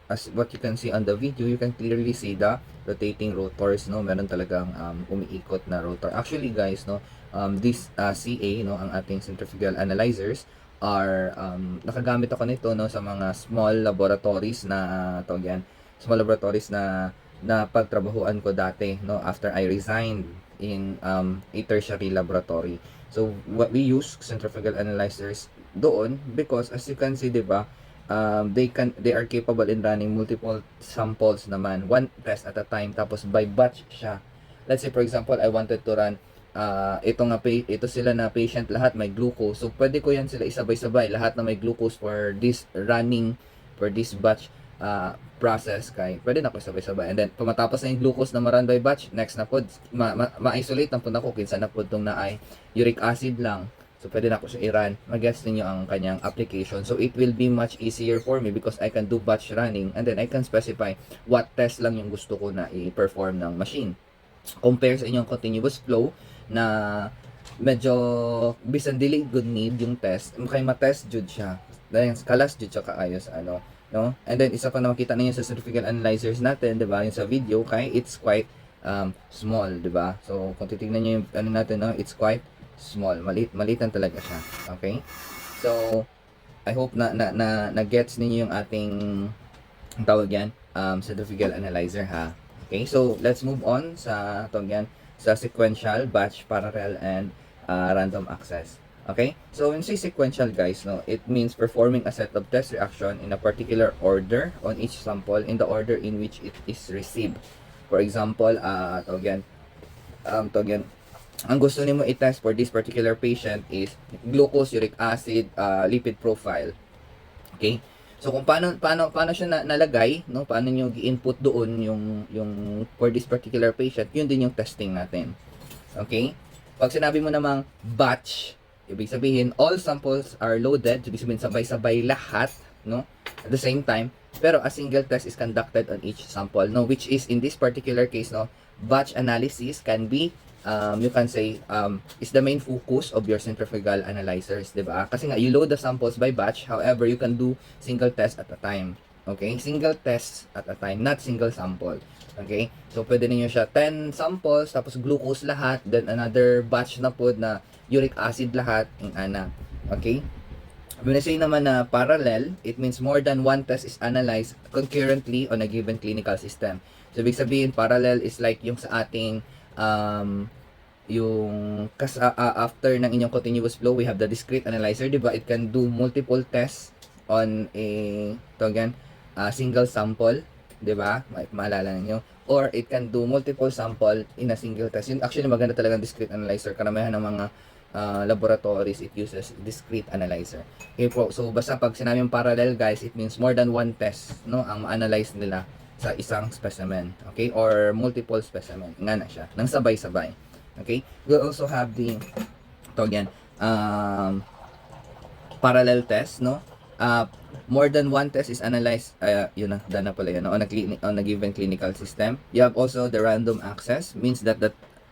as what you can see on the video, you can clearly see the rotating rotors, no? Meron talagang umiikot na rotor. Actually, guys, no, this CA, no, ang ating centrifugal analyzers are nakagamit ako nito, no, sa mga small laboratories na tawag yan, small laboratories na pagtrabahuan ko dati, no, after I resigned in a tertiary laboratory. So what we use centrifugal analyzers doon because as you can see, 'di ba, they are capable in running multiple samples naman, one test at a time, tapos by batch siya. Let's say for example, I wanted to run ito sila na patient, lahat may glucose, so pwede ko yan sila isabay-sabay, lahat na may glucose for this running, for this batch process, kay pwede na ko sabay-sabay, and then pumatapos na yung glucose na maran by batch, next na pod ma-isolate na po na ko kinsa na pod tong na ay uric acid lang. So, pwede na ko siya i-run. Mag-guess ninyo ang kanyang application. So, it will be much easier for me because I can do batch running and then I can specify what test lang yung gusto ko na i-perform ng machine. Compare sa inyong continuous flow na medyo bisan dili good need yung test. Kay ma-test jud siya. Dahil kalas jud siya kaayos ano, no? And then isa pa na makita ninyo sa centrifugal analyzers natin, 'di ba? Yung sa video kay it's quite small, 'di ba? So, kung titingnan niyo yung ano natin, no, it's quite small, malitan talaga siya. Okay? So, I hope na gets ninyo yung ating tawag yan, centrifugal analyzer ha. Okay? So, let's move on sa tawag yan, sa sequential, batch, parallel, and random access. Okay? So, when say sequential, guys, no, it means performing a set of test reaction in a particular order on each sample in the order in which it is received. For example, tawag yan, ang gusto nimo i-test for this particular patient is glucose, uric acid, lipid profile. Okay? So kung paano siya nalagay, no? Paano niyo gi-input doon yung for this particular patient, yun din yung testing natin. Okay? Pag sinabi mo namang batch, ibig sabihin all samples are loaded, ibig sabihin sabay-sabay lahat, no? At the same time, pero a single test is conducted on each sample, no? Which is in this particular case, no, batch analysis can be you can say is the main focus of your centrifugal analyzers, 'di ba? Kasi nga you load the samples by batch, however you can do single test at a time. Okay? Single test at a time, not single sample. Okay? So pwede niyo siya 10 samples tapos glucose lahat, then another batch na pod na uric acid lahat, ing ana. Okay? When I say naman na parallel, it means more than one test is analyzed concurrently on a given clinical system. So ibig sabihin parallel is like yung sa ating yung after ng inyong continuous flow, we have the discrete analyzer, di ba? It can do multiple tests on a single sample, di ba? Maalala niyo. Or it can do multiple sample in a single test. Yun actually maganda talaga discrete analyzer. Karamihan ng mga laboratories, it uses discrete analyzer. Okay po. So basta pag sinabing parallel, guys, it means more than one test, no, ang ma-analyze nila sa isang specimen, okay, or multiple specimen, nga na siya, nang sabay-sabay. Okay, we'll also have the parallel test, no, more than one test is analyzed, yun na, dana pala yun, no? On a given clinical system. You have also the random access, means that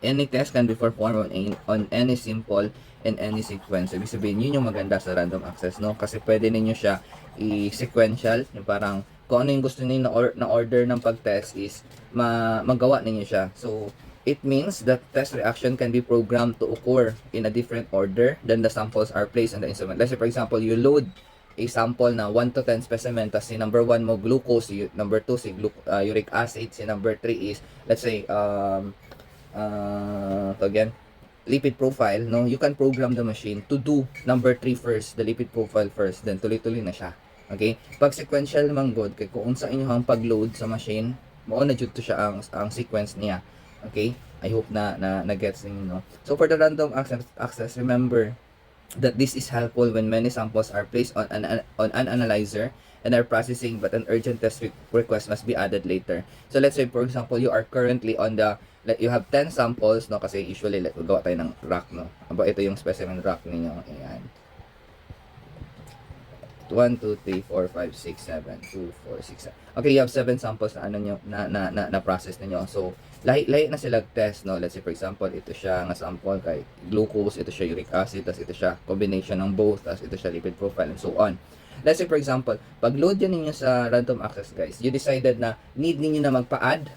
any test can be performed on any simple and any sequence. Ibig sabihin, yun yung maganda sa random access, no, kasi pwede ninyo siya i-sequential, yung parang kung ano yung gusto niyo na order ng pag-test is magawa ninyo siya. So, it means that test reaction can be programmed to occur in a different order than the samples are placed on the instrument. Let's say, for example, you load a sample na 1 to 10 specimen, tapos si number 1 mo glucose, si number 2 si uric acid, si number 3 is, let's say, lipid profile, no? You can program the machine to do number 3 first, the lipid profile first, then tuloy-tuloy na siya. Okay? Pag sequential naman god, kay kung unsa inyong pag-load sa machine, mao na jud to siya ang sequence niya. Okay? I hope na gets niyo, no? So for the random access, remember that this is helpful when many samples are placed on an analyzer and are processing, but an urgent test request must be added later. So let's say for example, you are currently on you have 10 samples, no, kasi usually gawa tayo ng rack, no. Aba, ito yung specimen rack ninyo. Ayan. 2 1, 2, 3, 4, 5, 6, 7, 2, 4, 6, 7. Okay, you have 7 samples na ano nyo, na process ninyo. So, lahi na sila test, no? Let's say, for example, ito siya nga sample kay glucose, ito siya uric acid, tas ito siya combination ng both, tas ito siya lipid profile, and so on. Let's say, for example, pag-load yan ninyo sa random access, guys, you decided na need ninyo na magpa-add.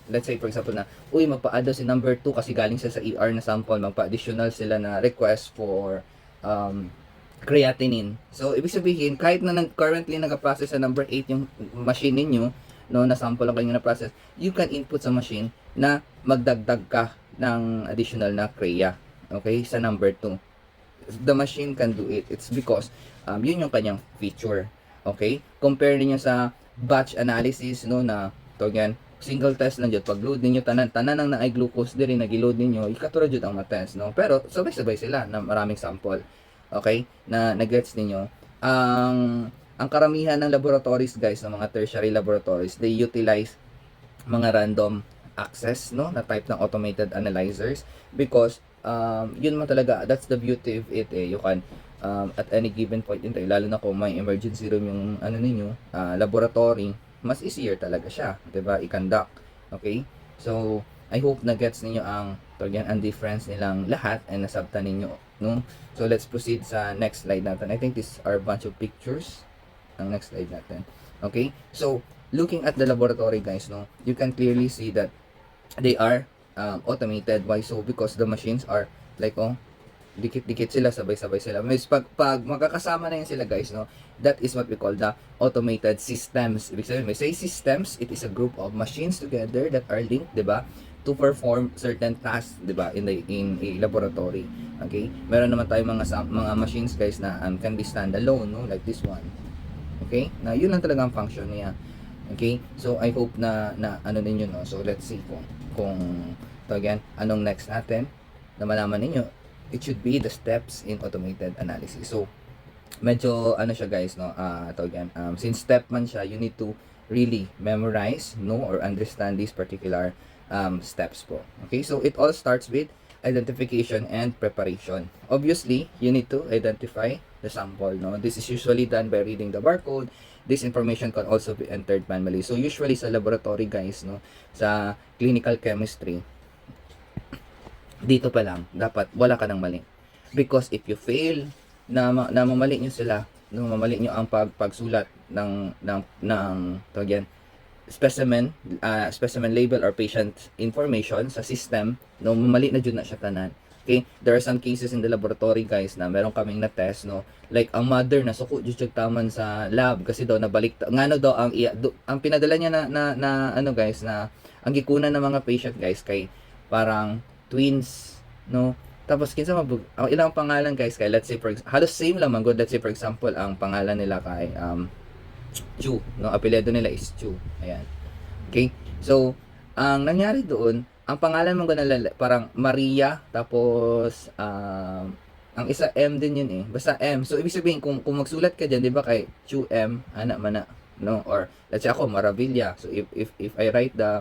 Let's say, for example, na, magpa-add daw si number 2 kasi galing siya sa ER na sample, magpa-additional sila na request for creatinine. So, ibig sabihin, kahit na currently nag-process sa number 8 yung machine ninyo, no, na sample lang kayo na process, you can input sa machine na magdagdag ka ng additional na CREA, okay, sa number 2. The machine can do it. It's because yun yung kanyang feature, okay? Compare niyo sa batch analysis, no, na to again, single test lang jud, pag load ninyo tanan ng naay glucose diri nag-load ninyo, ikaturo jud ang ma-test, no, pero sabay-sabay sila na maraming sample, okay, na gets ninyo. Ang karamihan ng laboratories, guys, ng mga tertiary laboratories, they utilize mga random access, no, na type ng automated analyzers because yun man talaga, that's the beauty of it, you can at any given point in time, lalo na kung may emergency room yung ano ninyo, laboratory, mas easier talaga siya, 'di ba, i-conduct. Okay, so I hope na gets ninyo ang difference nilang lahat and nasabtan ninyo, no. So let's proceed sa next slide natin. I think these are a bunch of pictures. Ang next slide natin. Okay, so looking at the laboratory, guys, no, you can clearly see that they are automated. Why so? Because the machines are like, dikit-dikit sila, sabay-sabay sila. Pag magkakasama na yun sila, guys, no, that is what we call the automated systems. Ibig sabihin, may say systems, it is a group of machines together that are linked, di ba, to perform certain tasks, di ba, in a laboratory. Okay, meron naman tayong mga machines, guys, na can be standalone, no, like this one. Okay, na yun lang talaga ang function niya. Okay, so I hope na ano ninyo, no. So let's see kung to again, anong next natin na malaman ninyo. It should be the steps in automated analysis. So medyo ano siya, guys, no, to again, since step man siya, you need to really memorize, no, or understand these particular steps po. Okay, so it all starts with identification and preparation. Obviously, you need to identify the sample, no. This is usually done by reading the barcode. This information can also be entered manually. So usually sa laboratory, guys, no, sa clinical chemistry, dito pa lang dapat wala ka ng mali. Because if you fail na mamali nyo sila, no, mamali nyo ang pagsulat ng again, specimen label or patient information sa system, no, mamali na jud na siya tanan. Okay, there are some cases in the laboratory, guys, na meron kaming na test, no, like ang mother na suko jud taman sa lab kasi daw nabalik ngano daw ang pinadala niya na ano, guys, na ang gikunan ng mga patient, guys, kay parang twins, no. Tapos kinsa ang ilang pangalan, guys, kay let's say halos same lang man good. Let's say for example ang pangalan nila kay Chu, no, apelyido nila is Chu. Ayan. Okay? So, ang nangyari doon, ang pangalan mo ganun parang Maria, tapos ang isa M din yun, basta M. So ibig sabihin kung magsulat ka diyan, 'di ba, kay Chu M, ana man na, no, or let's say ako Maravilla. So if I write the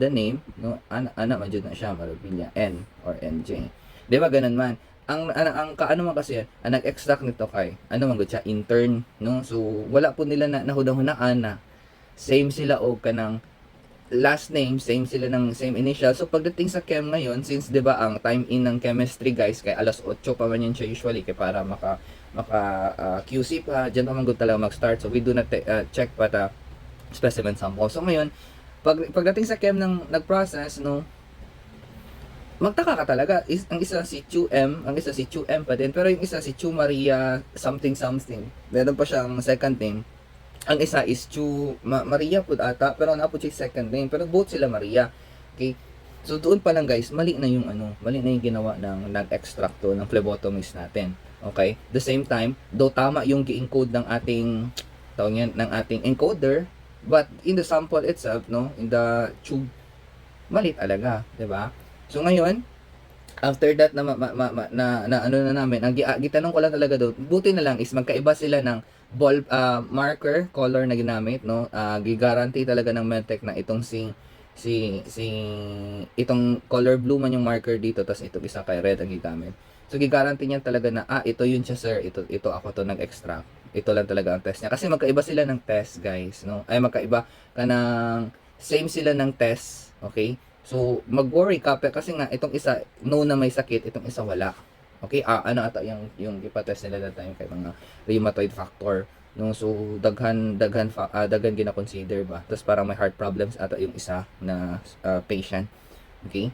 name, no, ana man jud na siya, Maravilla N or NJ. 'Di ba ganun man? Ang kaano man kasi yan, ang nag-extract nito kay ano man gud siya, intern, no. So wala po nila na nahunahunaan na same sila og kanang last name, same sila ng same initial. So pagdating sa chem ngayon, since 'di ba ang time in ng chemistry, guys, kay alas 8 pa man yan siya usually, kay para maka QC pa diyan pa man gud talaga mag-start. So we do not check pa the specimen sample. So ngayon pagdating sa chem ng nag-process, no, magtaka ka talaga. Ang isa si Chu M, ang isa si Chu M pa din, pero yung isa si Chu Maria something. Meron pa siyang second name. Ang isa is Chu Maria po ata, pero na po siya second name, pero both sila Maria. Okay? So doon pa lang, guys, mali na yung ginawa ng nag-extract to ng phlebotomist natin. Okay? The same time, though tama yung gi-encode ng ating encoder, but in the sample itself, no, in the tube, mali talaga, 'di ba? So ngayon, after that na ano na namin, ang gitanong ko lang talaga doon, buti na lang is magkaiba sila ng ball marker color na ginamit, no. Gi-guarantee talaga ng medtech na itong itong color blue man yung marker dito, tapos ito isa kay red ang gigamit. So gi-guarantee niyan talaga na ito yun siya, sir, ito ako to nag-extract. ito lang talaga ang test niya. Kasi magkaiba sila ng test, guys, no? Ay, magkaiba ka ng, same sila ng test, okay? So, mag-worry ka, kasi nga, itong isa, no na may sakit, itong isa wala. Okay? Ano ata yung ipatest nila that time kay mga rheumatoid factor, no? So, daghan gina-consider ba? Tapos parang may heart problems ata yung isa na patient. Okay?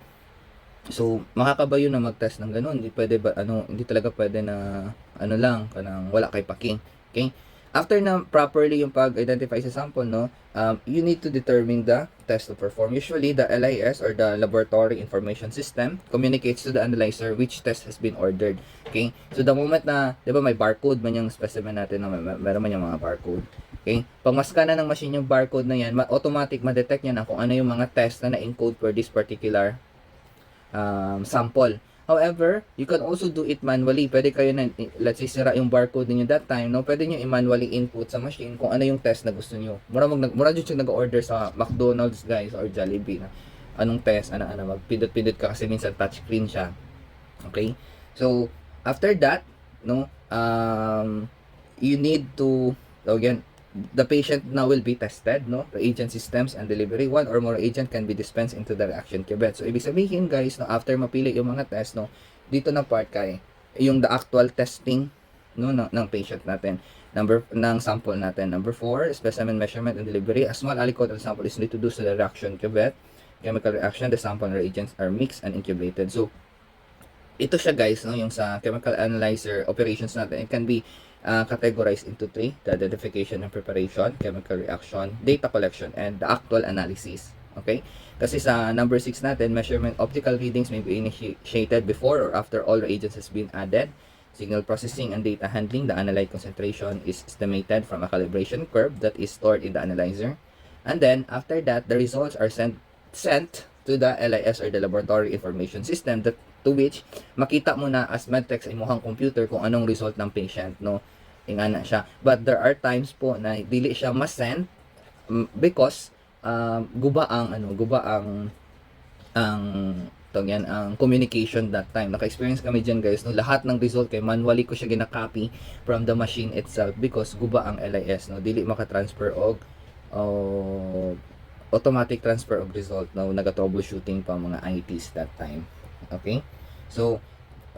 So, makakabayo na mag-test ng ganun. Hindi pwede ba, hindi talaga pwede na, lang, kanang wala kay paking. Okay? After na properly yung pag-identify sa sample, no, you need to determine the test to perform. Usually, the LIS or the Laboratory Information System communicates to the analyzer which test has been ordered. Okay? So, the moment na, di ba may barcode man yung specimen natin, no, meron man yung mga barcode. Okay? Pag maskana ng machine yung barcode na yan, automatic ma-detect niya na kung ano yung mga test na na-encode for this particular sample. However, you can also do it manually. Pwede kayo na, let's say, sira yung barcode niyo that time, no? Pwede niyo i-manually input sa machine kung ano yung test na gusto niyo. Mura dyan siya nag-order sa McDonald's, guys, or Jollibee na anong test, magpindot-pindot ka kasi minsan touchscreen siya. Okay? So, after that, no, you need to, again, the patient now will be tested, no? The agent systems and delivery. One or more agent can be dispensed into the reaction cuvette. So, ibig sabihin, guys, no, after mapili yung mga test, no, dito na part kay yung the actual testing, no, ng patient natin. Ng sample natin. Number 4, specimen measurement and delivery. A small aliquot of sample is introduced to the reaction cuvette. Chemical reaction, the sample and reagents are mixed and incubated. So, ito siya, guys, no, yung sa chemical analyzer operations natin. It can be categorized into 3, the identification and preparation, chemical reaction, data collection, and the actual analysis. Okay? Kasi sa number 6 natin, measurement optical readings may be initiated before or after all reagents has been added. Signal processing and data handling, the analyte concentration is estimated from a calibration curve that is stored in the analyzer. And then, after that, the results are sent to the LIS or the Laboratory Information System to which makita mo na as medtech sa imuhang computer kung anong result ng patient, no? Ingana siya. But there are times po na dili siya ma-send because guba ang communication that time. Naka-experience kami dyan, guys, no? Lahat ng result kay manually ko siya gina-copy from the machine itself because guba ang LIS, no? Dili maka-transfer og automatic transfer of result, no? Naga-troubleshooting pa mga ITs that time. Okay? So,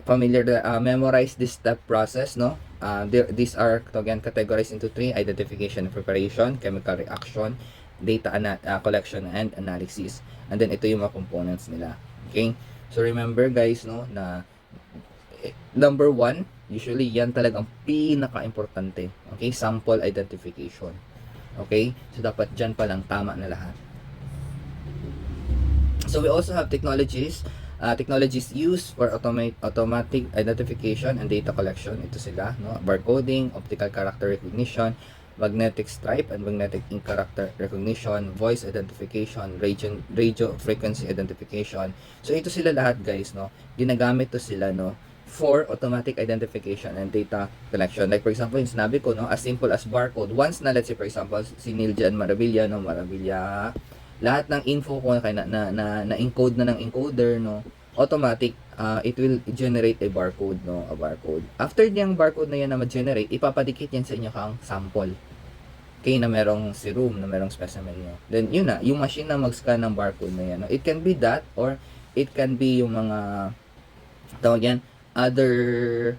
familiar memorize this step process, no? These are, again, categorized into 3, identification and preparation, chemical reaction, data collection and analysis. And then, ito yung mga components nila. Okay? So, remember, guys, no, na number 1, usually, yan talagang pinaka-importante. Okay? Sample identification. Okay? So, dapat dyan pa lang tama na lahat. So, we also have technologies used for automatic identification and data collection. Ito sila, no? Barcoding, optical character recognition, magnetic stripe and magnetic ink character recognition, voice identification, radio frequency identification. So, ito sila lahat, guys, no? Ginagamit to sila, no, for automatic identification and data collection. Like, for example, yung sinabi ko, no, as simple as barcode. Once na, let's say, for example, si Neil Jan Maravilla, no, Maravilla, lahat ng info ko na-encode na ng encoder, no, automatic, it will generate a barcode, no, a barcode. After niyang barcode na yan na ma-generate, ipapadikit yan sa inyo kang sample. Okay, na merong serum, na merong specimen nyo. Then, yun na, yung machine na mag-scan ng barcode na yan. No? It can be that, or it can be yung mga, other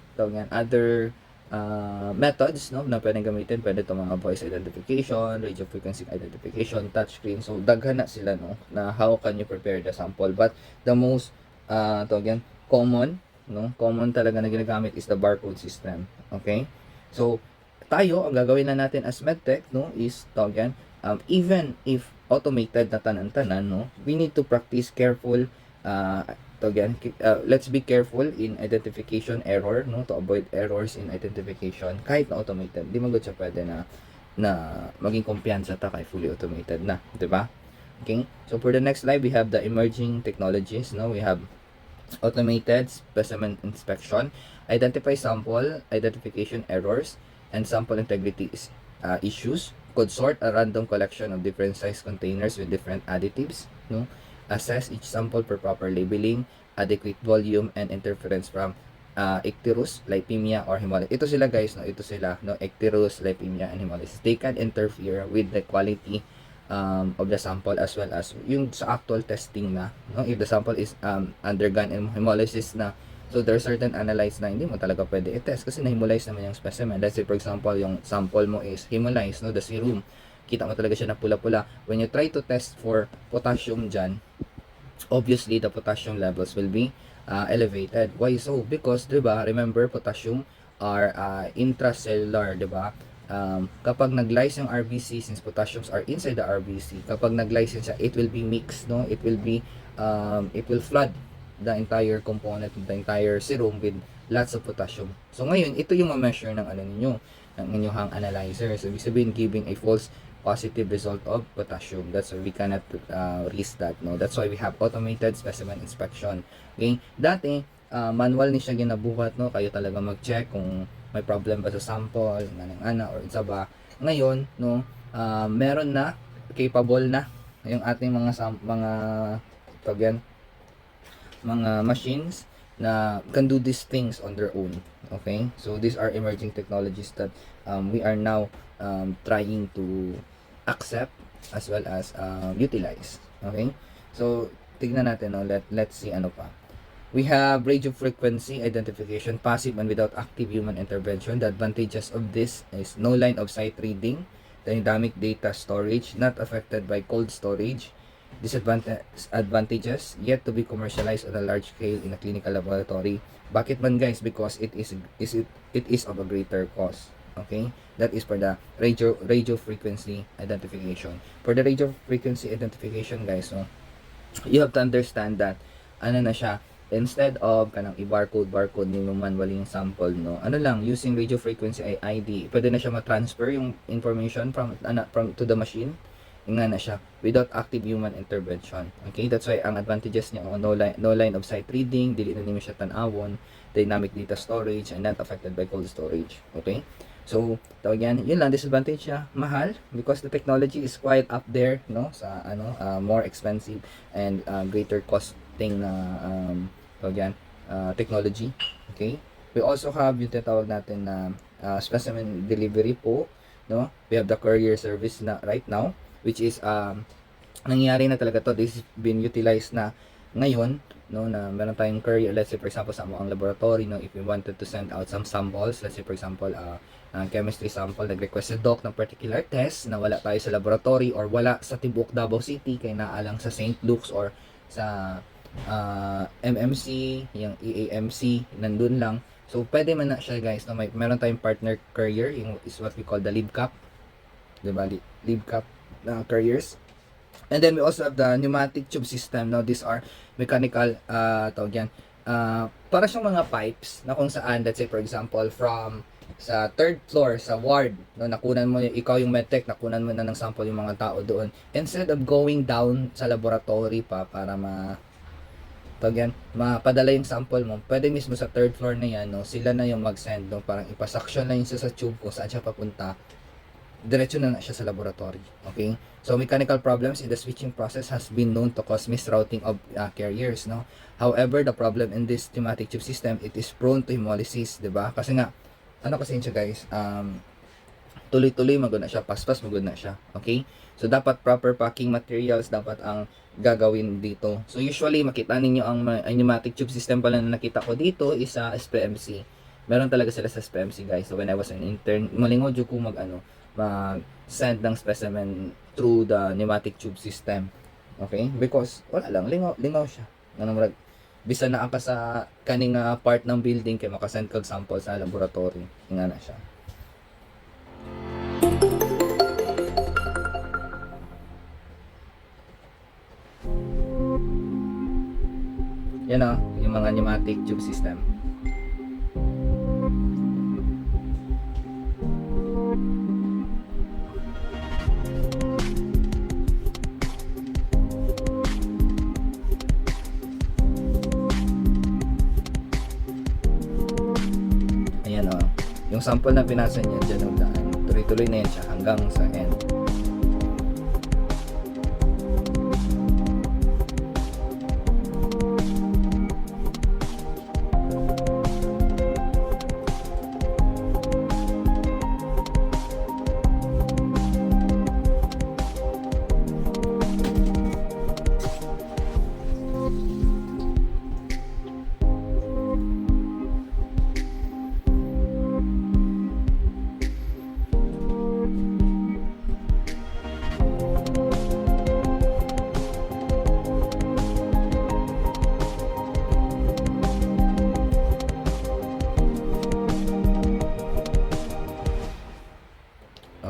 methods, no, na pwedeng gamitin. Pwede itong mga voice identification, radio frequency identification, touchscreen. So, daghan na sila, no, na how can you prepare the sample. But the most common talaga na ginagamit is the barcode system. Okay? So, tayo, ang gagawin na natin as medtech, no, is even if automated na tanan-tanan, no, we need to practice careful let's be careful in identification error, no, to avoid errors in identification kahit na automated. Di magod siya pwede na maging kumpiyansa ta kay fully automated na, di ba? Okay? So for the next slide, we have the emerging technologies, no? We have automated specimen inspection, identify sample identification errors and sample integrity issues, could sort a random collection of different size containers with different additives, no? Assess each sample for proper labeling, adequate volume, and interference from icterus, lipemia, or hemolysis. Ito sila guys, no? Ito sila, no? Icterus, lipemia, and hemolysis. They can interfere with the quality of the sample as well as yung sa actual testing na, no? If the sample is undergone hemolysis na, so there are certain analytes na hindi mo talaga pwede i-test kasi na-hemolyze naman yung specimen. Let's say for example, yung sample mo is hemolyzed, no? The serum, kita mo talaga siya na pula-pula. When you try to test for potassium dyan, obviously the potassium levels will be elevated. Why so? Because, di ba, remember, potassium are intracellular, di ba? Kapag nag-lyse yung RBC, since potassiums are inside the RBC, kapag nag-lyse siya, it will be mixed, no? It will be, it will flood the entire component, the entire serum with lots of potassium. So, ngayon, ito yung ma-measure ng ano ninyo, ng inyong analyzer. So, ibig sabihin, giving a false positive result of potassium. That's why we cannot risk that, no? That's why we have automated specimen inspection. Okay? Dati, manual ni siya ginabuhat, no? Kayo talaga mag-check kung may problem ba sa sample, ana or isa ba. Ngayon, no, meron na, capable na yung ating mga machines na can do these things on their own. Okay? So, these are emerging technologies that we are now trying to accept as well as utilize. Okay? So, tignan natin, no? Let's see ano pa. We have radio frequency identification, passive and without active human intervention. The advantages of this is no line of sight reading, dynamic data storage, not affected by cold storage. Disadvantages yet to be commercialized on a large scale in a clinical laboratory. Bakit man guys? Because it is of a greater cost. Okay, that is for the radio frequency identification. For the radio frequency identification guys, no, you have to understand that ano na siya, instead of kanang i-barcode ni mo manually yung sample, no, ano lang, using radio frequency ID, pwede na siya ma-transfer yung information from to the machine, nga na siya, without active human intervention. Okay, that's why ang advantages niya, no line of sight reading, dili na nimo siya tan-awon, dynamic data storage, and not affected by cold storage. Okay, so tawag yan, yun lang, disadvantage niya, mahal, because the technology is quite up there, no, sa more expensive and greater costing na tawag yan, technology. Okay, we also have yung tinatawag natin na specimen delivery po, no, we have the courier service na right now, which is nangyayari na talaga to. This is being utilized na ngayon, no, na meron tayong courier. Let's say for example sa ang laboratory, no, if we wanted to send out some samples, let's say for example chemistry sample, nag-request sa doc ng particular test na wala tayo sa laboratory or wala sa Tibuok Davao City, kay naalang sa St. Luke's or sa MMC, yung EAMC, nandun lang. So pwede man na siya guys, no, meron tayong partner courier, yung is what we call the LibCap, diba, LibCap couriers. And then we also have the pneumatic tube system. Now these are mechanical tawag yan, para siyang mga pipes na kung saan, let's say for example from sa third floor sa ward, no, nakunan mo ikaw yung medtech, nakunan mo na ng sample yung mga tao doon, instead of going down sa laboratory pa para mapadala yung sample mo, pwede mismo sa third floor na yan, no, sila na yung mag-send, no, parang ipasuction na yun sa tube kung saan siya papunta, diretso na siya sa laboratory. Okay, so mechanical problems in the switching process has been known to cause misrouting of carriers, no. However, the problem in this pneumatic tube system, it is prone to hemolysis, diba? Kasi nga kasi siya guys, tuloy-tuloy magod na siya, paspas magod na siya. Okay, so dapat proper packing materials dapat ang gagawin dito. So usually makita ninyo ang pneumatic tube system pala na nakita ko dito is sa SPMC. Meron talaga sila sa SPMC guys. So when I was an intern, malingod ko mag-send ng specimen through the pneumatic tube system. Okay? Because wala lang, lingaw siya. Bisa na ka sa kaning part ng building kay makasend kag sample sa laboratory. Nga na siya. Yan o, yung mga pneumatic tube system. Ayan o, yung sample na pinasa niya dyan ng daan, tuloy-tuloy na yan siya hanggang sa end.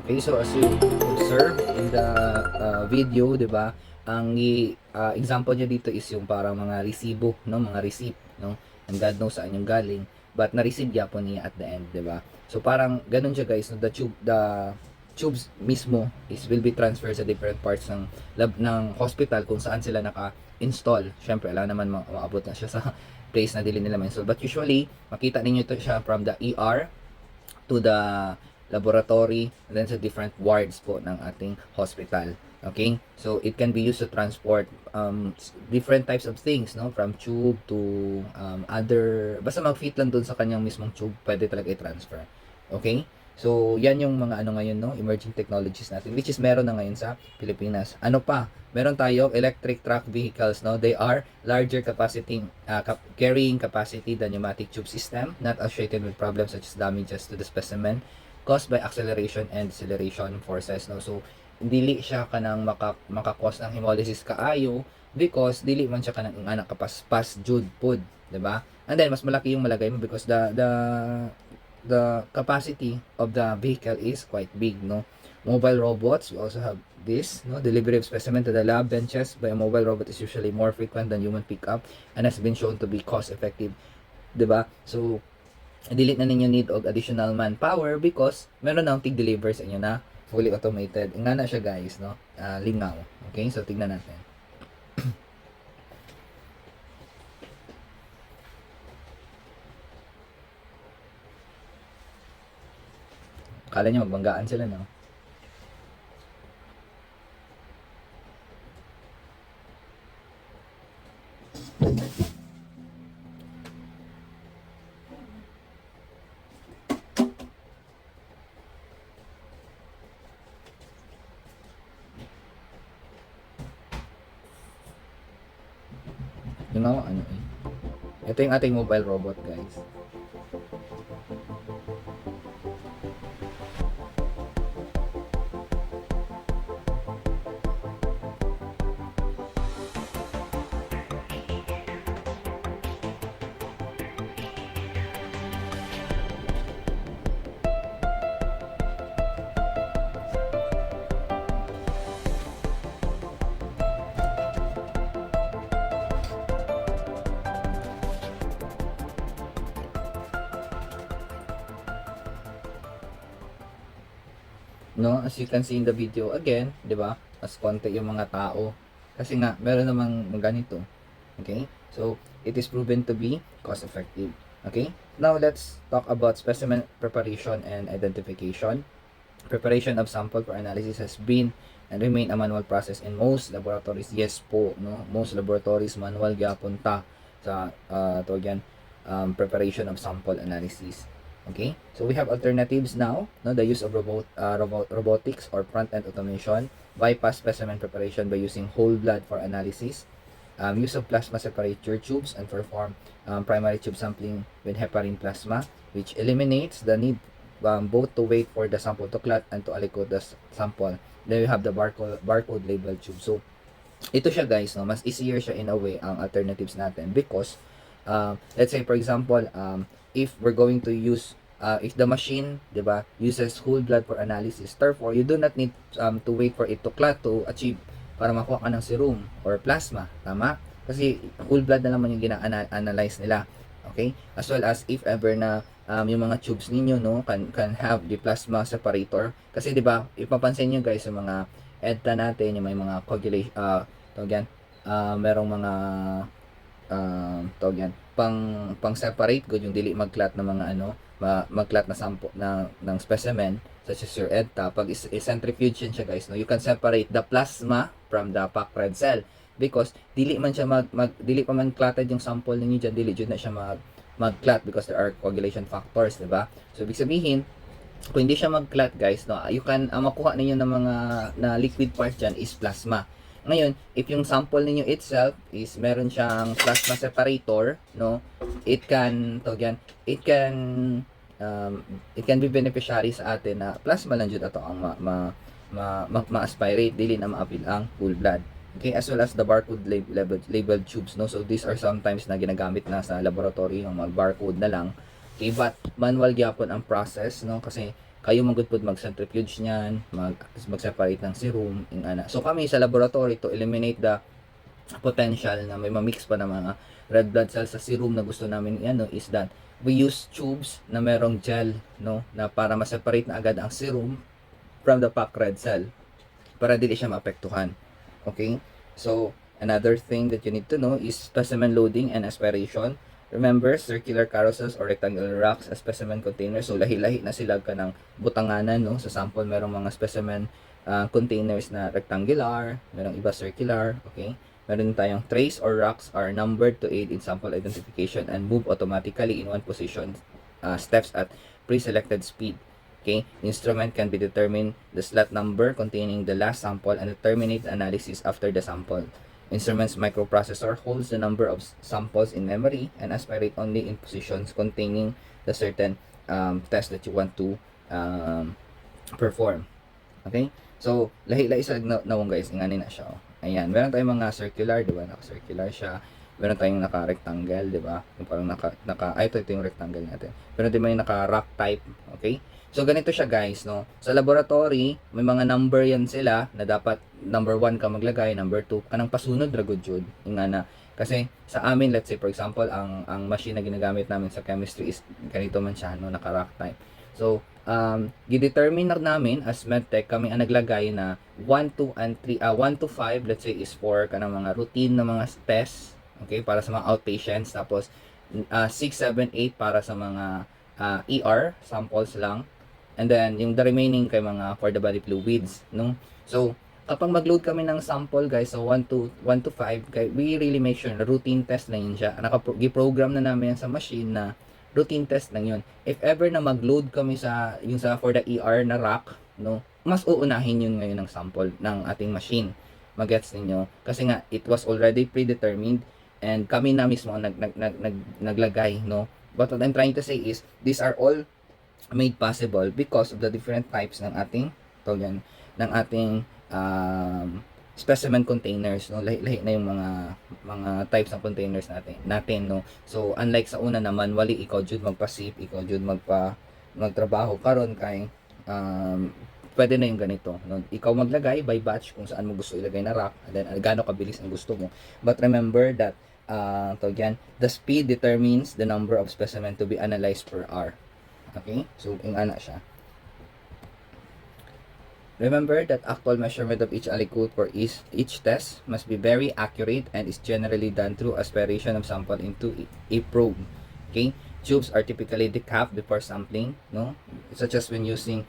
Okay, so as you observe in the video, 'di ba? Ang example niya dito is yung parang mga resibo, no, mga receipt, no. And God knows saan yung galing, but na-receive gyapon niya at the end, 'di ba? So parang ganun siya guys, no, the tubes mismo will be transferred sa different parts ng lab ng hospital kung saan sila naka-install. Syempre, alam naman maabot na siya sa place na dili nila ma-install. But usually, makita ninyo ito siya from the ER to the laboratory, and then sa different wards po ng ating hospital. Okay? So, it can be used to transport different types of things, no? From tube to other, basta mag-fit lang dun sa kanyang mismong tube, pwede talaga i-transfer. Okay? So, yan yung mga ano ngayon, no? Emerging technologies natin, which is meron na ngayon sa Pilipinas. Ano pa? Meron tayo electric truck vehicles, no? They are larger capacity, carrying capacity than pneumatic tube system, not associated with problems such as damages to the specimen caused by acceleration and deceleration forces, no? So, dili siya kanang makakos ng hemolysis kaayo because dili man siya kanang anak kapaspas jud pod, 'di ba? And then mas malaki yung malagay mo because the capacity of the vehicle is quite big, no? Mobile robots, we also have this, no? Delivery of specimen to the lab benches by a mobile robot is usually more frequent than human pickup and has been shown to be cost effective, 'di ba? So delete na ninyo need of additional manpower because meron na tig-deliver sa inyo na fully automated. Nga na siya guys, no? Lingaw. Okay, so tignan natin. Kala niyo magbanggaan sila, no? You know, ano eh. Ito yung ating mobile robot, guys. No, as you can see in the video again, 'di ba? Mas konti yung mga tao kasi nga meron namang ganito. Okay? So, it is proven to be cost effective. Okay? Now, let's talk about specimen preparation and identification. Preparation of sample for analysis has been and remain a manual process in most laboratories. Yes po, no? Most laboratories manual gyapon ta sa preparation of sample analysis. Okay, so we have alternatives now, no? The use of robotics or front-end automation, bypass specimen preparation by using whole blood for analysis, use of plasma separator tubes and perform primary tube sampling with heparin plasma, which eliminates the need both to wait for the sample to clot and to alicate the sample. Then we have the barcode label tube. So ito siya guys, no? Mas easier siya in a way ang alternatives natin because let's say for example, if we're going to use if the machine, 'di ba, uses whole blood for analysis, therefore you do not need to wait for it to clot to achieve para makuha ka ng serum or plasma, tama? Kasi whole blood na naman yung gina-analyze nila. Okay? As well as if ever na yung mga tubes ninyo, no, can have the plasma separator kasi 'di ba, ipapansin niyo guys sa mga EDTA natin, yung may mga coagulation merong mga pang separate good yung dili mag-clot ng mga mag-clot na sample ng specimen such as your EDTA. Pag centrifuge siya guys, no, you can separate the plasma from the packed red cell because dili man siya dili pa man clotted yung sample ninyo diyan, dili jud na siya mag-clot because there are coagulation factors, di ba? So ibig sabihin kung hindi siya mag-clot guys, no, you can makuha ninyo ng mga na liquid part diyan is plasma. Ngayon, if yung sample ninyo itself is meron siyang plasma separator, no, it can be beneficiary sa atin na plasma lang jud ato ang ma-aspirate dili na maapil ang whole blood. Okay, as well as the barcode labeled tubes, no. So these are sometimes na ginagamit na sa laboratory yung mag-barcode na lang Okay, but manual gyapon ang process, no? Kasi kayo magud pud mag-centrifuge niyan, mag-separate ng serum, ingana. So kami sa laboratory to eliminate the potential na may ma-mix pa ng mga red blood cells sa serum na gusto namin ano is that we use tubes na merong gel, no, na para ma-separate na agad ang serum from the packed red cell para dili siya maapektuhan. Okay? So, another thing that you need to know is specimen loading and aspiration. Remember, circular carousels or rectangular racks as specimen containers. So, lahi-lahi na sila ka ng butanganan, no? Sa sample, merong mga specimen containers na rectangular, merong iba circular, okay? Meron tayong trays or racks are numbered to aid in sample identification and move automatically in one position, steps at pre-selected speed. Okay, instrument can be determined the slot number containing the last sample and terminate analysis after the sample. Instrument's microprocessor holds the number of samples in memory and aspirate only in positions containing the certain test that you want to perform. Okay? So, lahi-lahi sa nawong guys, ingani na siya. Oh. Ayan, meron tayong mga circular, di ba? Naka-circular siya. Meron tayong naka-rectangle, di ba? Yung parang ito yung rectangle natin. Meron din may naka-rock type, okay? So, ganito siya guys, no? Sa laboratory, may mga number yan sila na dapat number 1 ka maglagay, number 2, kanang pasunod ragod jud. Yung na kasi sa amin, let's say for example, ang machine na ginagamit namin sa chemistry is ganito man siya, no? Naka-rock type. So, gidetermine na namin as medtech kami ang naglagay na 1, 2, and 3, 1 to 5, let's say is for kanang mga routine na mga tests, okay, para sa mga outpatients. Tapos, 6, 7, 8 para sa mga ER samples lang. And then, yung the remaining kay mga for the body fluids, no? So, kapag mag-load kami ng sample, guys, so 1 to 5, we really make sure na routine test na yun siya. Naka-program na namin yan sa machine na routine test lang yun. If ever na mag-load kami sa, yung sa for the ER na rack, no? Mas uunahin yun ngayon ng sample ng ating machine. Magets ninyo? Kasi nga, it was already predetermined and kami na mismo naglagay, no? But what I'm trying to say is, these are all made possible because of the different types ng ating specimen containers, no. Lahi-lahi na yung mga types ng containers natin, no. So unlike sa una na manually ikaw jud magpa-sip, ikaw jud magtrabaho karon kay pwede na yung ganito, no. Ikaw maglagay by batch kung saan mo gusto ilagay na rack, and then gaano kabilis ang gusto mo. But remember that the speed determines the number of specimen to be analyzed per hour. Okay? So, ingana siya. Remember that actual measurement of each aliquot for each test must be very accurate and is generally done through aspiration of sample into a probe. Okay? Tubes are typically decapped before sampling, no? Such as when using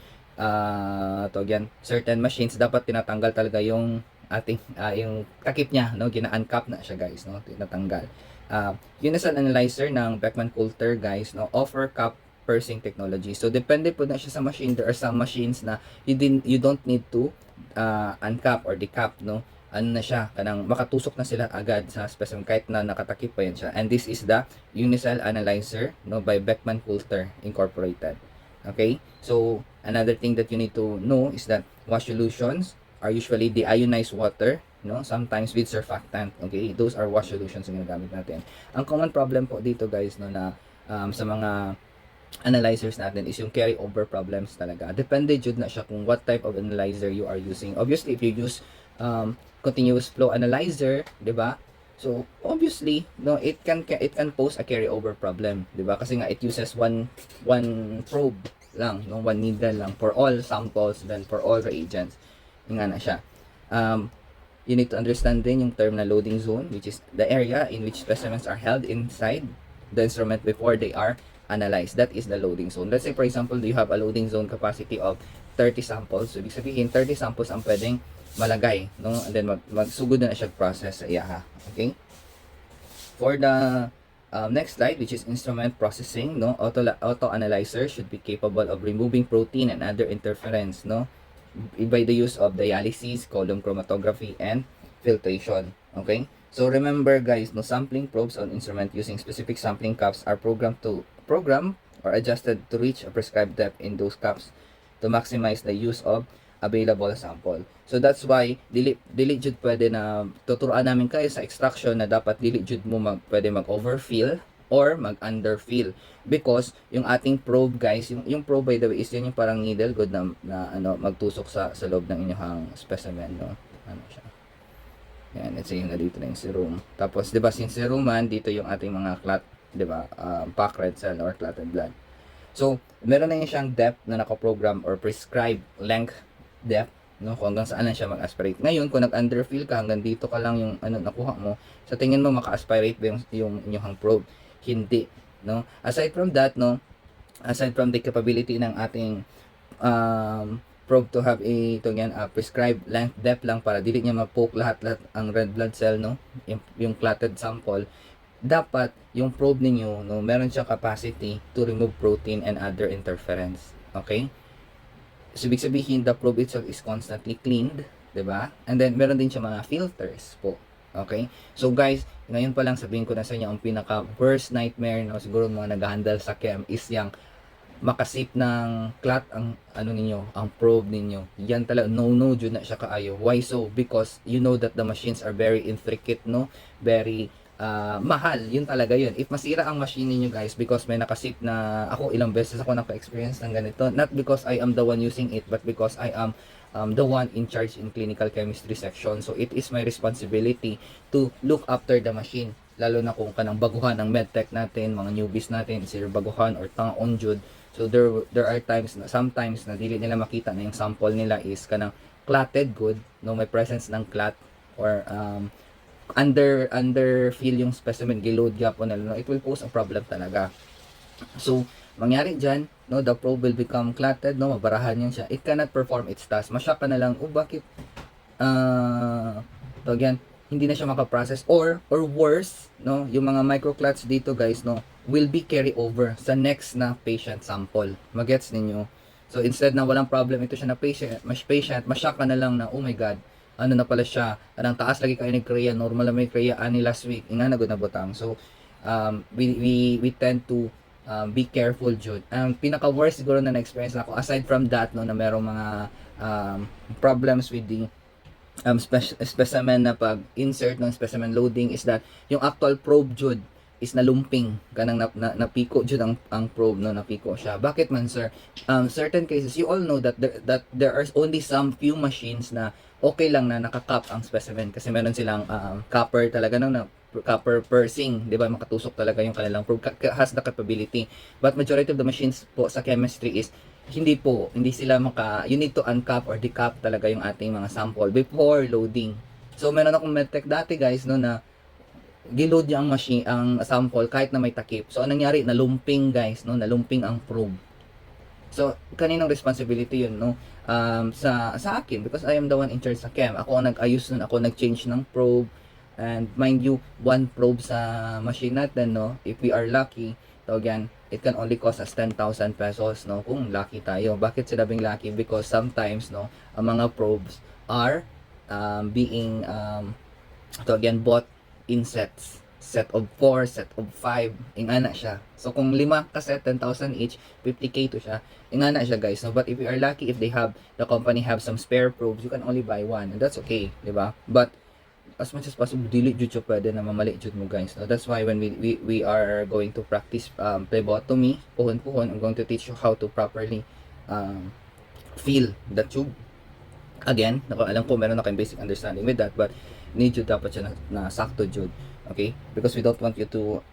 certain machines, dapat tinatanggal talaga yung ating yung takip niya, no? Gina-uncap na siya, guys, no? Tinatanggal. Unison analyzer ng Beckman-Coulter, guys, no? Offer cup pursing technology. So depende po na siya sa machine. There are some machines na you don't need to uncap or decap, no. Ano na siya, kanang makatusok na sila agad sa specimen kahit na nakatakip pa yan siya. And this is the Unicell analyzer, no, by Beckman-Coulter Incorporated. Okay? So another thing that you need to know is that wash solutions are usually deionized water, no, sometimes with surfactant. Okay? Those are wash solutions na ginagamit natin. Ang common problem po dito, guys, no, na sa mga analyzers natin is yung carry over problems talaga. Depende jud na siya kung what type of analyzer you are using. Obviously, if you use continuous flow analyzer, 'di ba? So, obviously, no, it can pose a carry over problem, 'di ba? Kasi nga it uses one probe lang, no, one needle lang for all samples, then for all reagents. Nga na siya. You need to understand din yung term na loading zone, which is the area in which specimens are held inside the instrument before they are analyze. That is the loading zone. Let's say for example, you have a loading zone capacity of 30 samples. So, ibig sabihin 30 samples ang pwedeng malagay, no? And then magsugod na siya process sa iyaha. Okay? For the next slide, which is instrument processing, no? Auto analyzer should be capable of removing protein and other interference, no? By the use of dialysis, column chromatography, and filtration. Okay? So remember, guys, no, sampling probes on instrument using specific sampling cups are programmed or adjusted to reach a prescribed depth in those cups to maximize the use of available sample. So that's why dili jud pwede na tuturuan namin kayo sa extraction na dapat dili jud mo pwede mag-overfill, or mag-underfill. Because yung ating probe guys, yung probe by the way is yun yung parang needle good na ano, magtusok sa loob ng inyong specimen, no? Ano siya. Yan, let's say na dito na yung serum. Tapos, di ba, since seruman, dito yung ating mga clot, di ba, packed red cell or clotted blood. So, meron na yun siyang depth na nakaprogram or prescribed length depth, no? Kung hanggang saan lang siya mag-aspirate. Ngayon, kung nag-underfill ka, hanggang dito ka lang yung ano, nakuha mo, sa tingin mo, maka-aspirate ba yung inyong probe? Hindi, no? Aside from that, no, aside from the capability ng ating probe to have ito yan, prescribed length depth lang para dili niya ma-poke lahat ang red blood cell, no, yung clotted sample, dapat yung probe ninyo, no, meron siyang capacity to remove protein and other interference. Okay, so ibig sabihin the probe itself is constantly cleaned, 'di ba? And then meron din siya mga filters po. Okay, so guys, ngayon pa lang sabihin ko na sa inyo ang pinaka worst nightmare, no, siguro mga nag-handle sa chem is yung makasip ng clot ang ano ninyo, ang probe ninyo. Yan talaga no jud na siya kaayo. Why so? Because you know that the machines are very intricate, no? Very mahal. Yun talaga yun. If masira ang machine ninyo guys, because may nakasip na ako, ilang beses ako naka-experience ng ganito. Not because I am the one using it, but because I am the one in charge in clinical chemistry section. So it is my responsibility to look after the machine. Lalo na kung kanang baguhan ng medtech natin, mga newbies natin, sir baguhan or tanga on jud. So there are times na sometimes na dili nila makita na yung sample nila is kanang clotted good, no, may presence ng clot or under fill yung specimen, giload gyapon na, no, it will pose a problem talaga. So mangyari dyan, no, the probe will become clotted, no, mabarahan yan siya, it cannot perform its task. Masya ka na lang, bakit yan, hindi na siya makaprocess or worse, no, yung mga microclots dito guys, no, will be carry over sa next na patient sample. Magets ninyo? So instead na walang problem ito siya na patient, masyak ka na lang na, oh my god, ano na pala siya, anong taas lagi kayo nag-Korea, normal na may Korea ani last week, nga na good na butang. So we tend to be careful jud. Ang pinaka worst siguro na na-experience na ako aside from that, no, na merong mga problems with the specimen na pag insert ng specimen loading is that yung actual probe jud is nalumping kanang napiko jud ang probe, no, napiko siya. Bakit man sir? Certain cases you all know that there are only some few machines na okay lang na nakakap ang specimen kasi meron silang copper talaga, no, na copper pursing, di ba, makatusok talaga yung kanilang probe, has the capability. But majority of the machines po sa chemistry is hindi sila you need to uncap or decap talaga yung ating mga sample before loading. So meron akong medtech dati guys, no, na giload niya ang sample kahit na may takip. So anong nangyari, nalumping guys, no, nalumping ang probe. So kaninong responsibility yun, no? Sa akin, because I am the one in charge sa chem. Ako ang nag-ayos nun, ako nag-change ng probe. And mind you, one probe sa machine natin, no, if we are lucky, so again, it can only cost us 10,000 pesos, no, kung lucky tayo. Bakit sinabing lucky? Because sometimes, no, ang mga probes are being so again bought in sets, set of 4, set of 5, ingana siya. So kung 5 ka set, 10,000 each, 50k to siya, ingana siya guys, no. But if you are lucky, if the company have some spare probes, you can only buy one, and that's okay, di ba? But as much as possible, dili jud siya pwede na mamali jud mo guys, no? That's why when we are going to practice phlebotomy, puhon, I'm going to teach you how to properly feel the tube. Again, alam ko meron na kayong basic understanding with that, but need jud dapat siya na sakto jud, okay? Because we don't want you to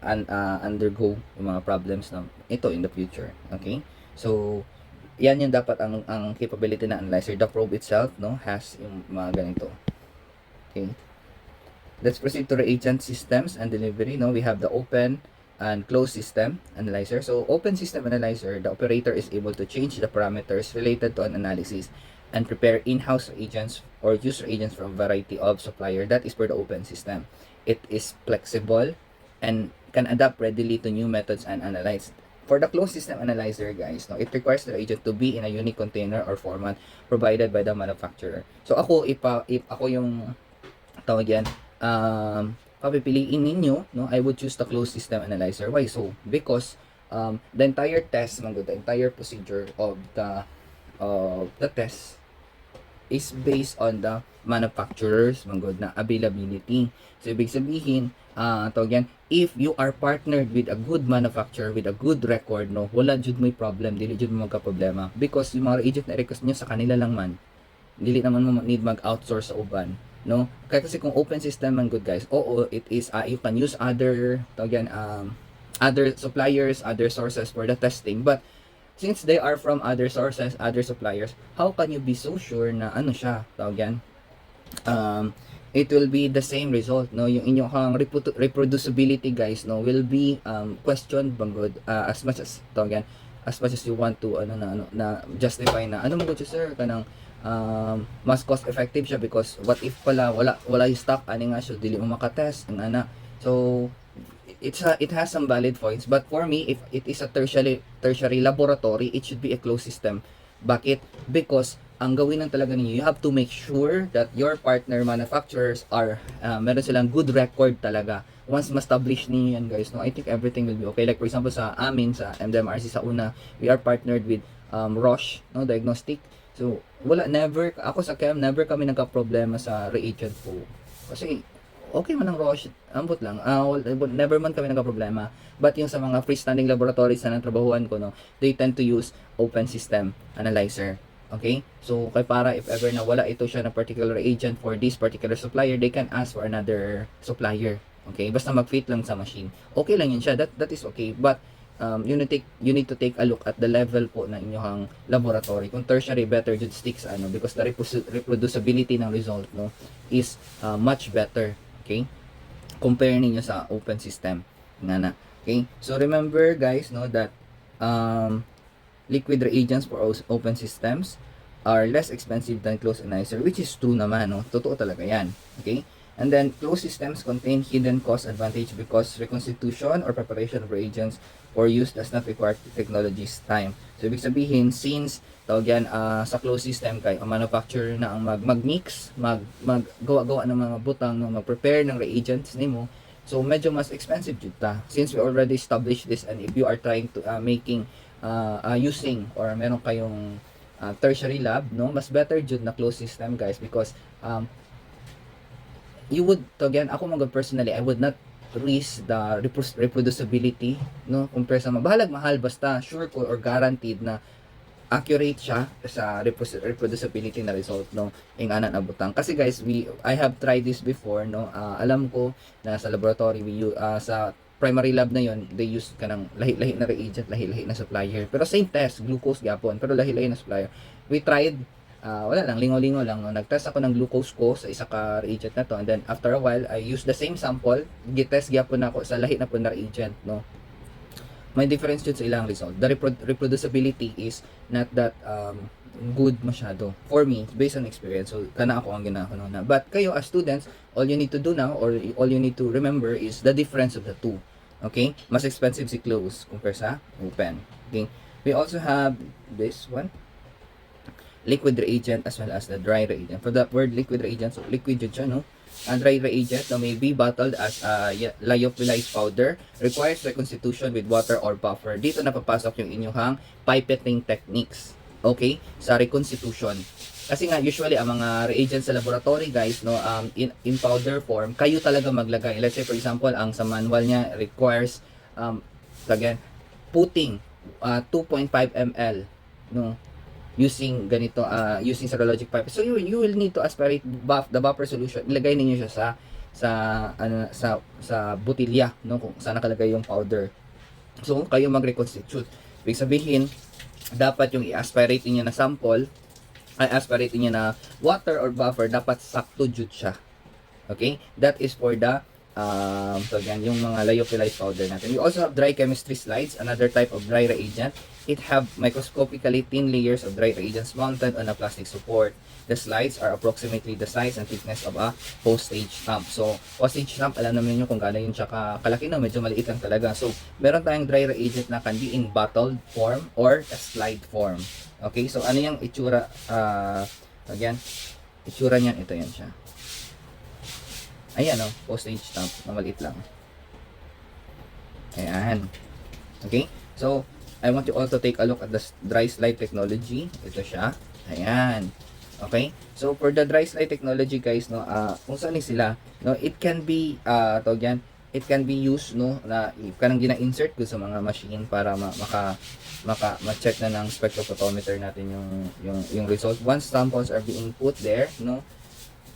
undergo yung mga problems na ito in the future, okay? So yan yung dapat ang capability na analyzer. The probe itself, no, has yung mga ganito, okay? Let's proceed to reagent systems and delivery. No, we have the open and closed system analyzer. So open system analyzer, the operator is able to change the parameters related to an analysis and prepare in-house reagents or use reagents from a variety of supplier. That is for the open system. It is flexible and can adapt readily to new methods and analyze. For the closed system analyzer, guys, no, it requires the reagent to be in a unique container or format provided by the manufacturer. So ako, if ako yung tawag yan, papipiliin ninyo, no, I would choose the closed system analyzer. Why so? Because the entire test, the entire procedure of the test is based on the manufacturer's na availability. So ibig sabihin, tawag yan, if you are partnered with a good manufacturer with a good record, no, wala jud may problem, dili jud mo magka problema, because yung mga reagent na request nyo sa kanila lang man, dili naman mo need mag-outsource sa uban, no? Kaya kasi kung open system man good guys, oo, it is, you can use other, tawag yan, other suppliers, other sources for the testing, but since they are from other sources, other suppliers, how can you be so sure na ano siya, tawag yan, it will be the same result, no? Yung inyong reproducibility guys, no, will be questioned bangod, as much as tawag yan, as much as you want to na justify na ano mo gud sir kanang mas cost effective siya, because what if pala wala yung stock ani nga siya dili mo makatest ang ana. So it has some valid points, but for me, if it is a tertiary laboratory, it should be a closed system. Bakit? Because ang gawin lang talaga ninyo, you have to make sure that your partner manufacturers are meron silang good record talaga. Once ma-establish niyo yan guys, no, I think everything will be okay. Like for example sa amin sa MDMRC sa una, we are partnered with Roche, no, diagnostic. So never ako sa chem, never kami nagka-problema sa reagent po. Kasi okay man ang Roche, ambot lang. Never man kami nagka-problema. But yung sa mga freestanding laboratories na natrabahuan ko, no, they tend to use open system analyzer. Okay? So, kay para if ever na wala ito siya na particular agent for this particular supplier, they can ask for another supplier. Okay? Basta mag-fit lang sa machine. Okay lang yun siya. That is okay. But, you need to take a look at the level po ng inyong laboratory. Kung tertiary, better just stick sa ano, because the reproducibility ng result, no, is much better. Okay? Compare ninyo sa open system. Nga. Okay? So, remember guys, no, that liquid reagents for open systems are less expensive than closed analyzer, which is true naman, no? Totoo talaga yan. Okay? And then, closed systems contain hidden cost advantage because reconstitution or preparation of reagents for use does not require technology's time. So, ibig sabihin, since tawag yan, sa closed system kay ang manufacturer na ang mag-mix, maggawa-gawa ng mga butang, no, mag-prepare ng reagents nimo, so medyo mas expensive jud ta. Since we already established this, and if you are trying to making using or meron kayong tertiary lab, no, mas better jud na closed system guys, because you would, again, ako mga personally, I would not risk the reproducibility, no, compare sa mabahalag mahal, basta sure ko or guaranteed na accurate siya sa reproducibility na result, no, ing anan abutang. Kasi guys, I have tried this before, no, alam ko na sa laboratory sa primary lab na yon, they use kanang lahi-lahi na reagent, lahi-lahi na supplier, pero same test, glucose gyapon, pero lahi-lahi na supplier. We tried, wala lang, lingo-lingo lang, no? Nagtest ako ng glucose ko sa isa ka reagent na to, and then after a while I used the same sample, gitest gyapon ako sa lahi na po na reagent, no. May difference yun sa ilang result. The reproducibility is not that good masyado for me based on experience. So kana ako ang ginagawa na. But kayo as students, all you need to do now or all you need to remember is the difference of the two. Okay? Mas expensive si closed compare sa open. Okay? We also have this one, liquid reagent as well as the dry reagent. For the word liquid reagent, so liquid yun siya, no? Ang dry reagent na may be bottled as lyophilized powder, requires reconstitution with water or buffer. Dito napapasok yung inyong pipetting techniques. Okay? Sa reconstitution. Kasi nga usually ang mga reagents sa laboratory guys, no, in powder form, kayo talaga maglagay. Let's say for example, ang sa manual niya requires again putting 2.5 ml, no, using ganito, using serologic pipe. So you will need to aspirate the buffer solution. Ilagay niyo siya sa botilya, no, kung saan nakalagay yung powder. So kayo mag-reconstitute. Ibig sabihin, dapat yung i-aspirate niyo na sample, ay aspirate niyo na water or buffer, dapat sakto jud siya. Okay? That is for the so yan, yung mga lyophilized powder natin. We also have dry chemistry slides, another type of dry reagent. It have microscopically thin layers of dry reagents mounted on a plastic support. The slides are approximately the size and thickness of a postage stamp. So, postage stamp, alam naman nyo kung gaano yun siya kalaki, no? Medyo maliit lang talaga. So, meron tayong dry reagent na can be in bottled form or a slide form. Okay, so ano yung itsura? Again, itsura niyan, ito yan siya. Ayan, no? Postage stamp na maliit lang. Ayan. Okay, so I want you all to take a look at the dry slide technology. Ito siya. Ayan. Okay? So, for the dry slide technology, guys, no, kung saan sila, no, it can be, tawag yan, it can be used, no, na kanang gina-insert ko sa mga machine para ma-check na ng spectrophotometer natin yung result. Once samples are being put there, no,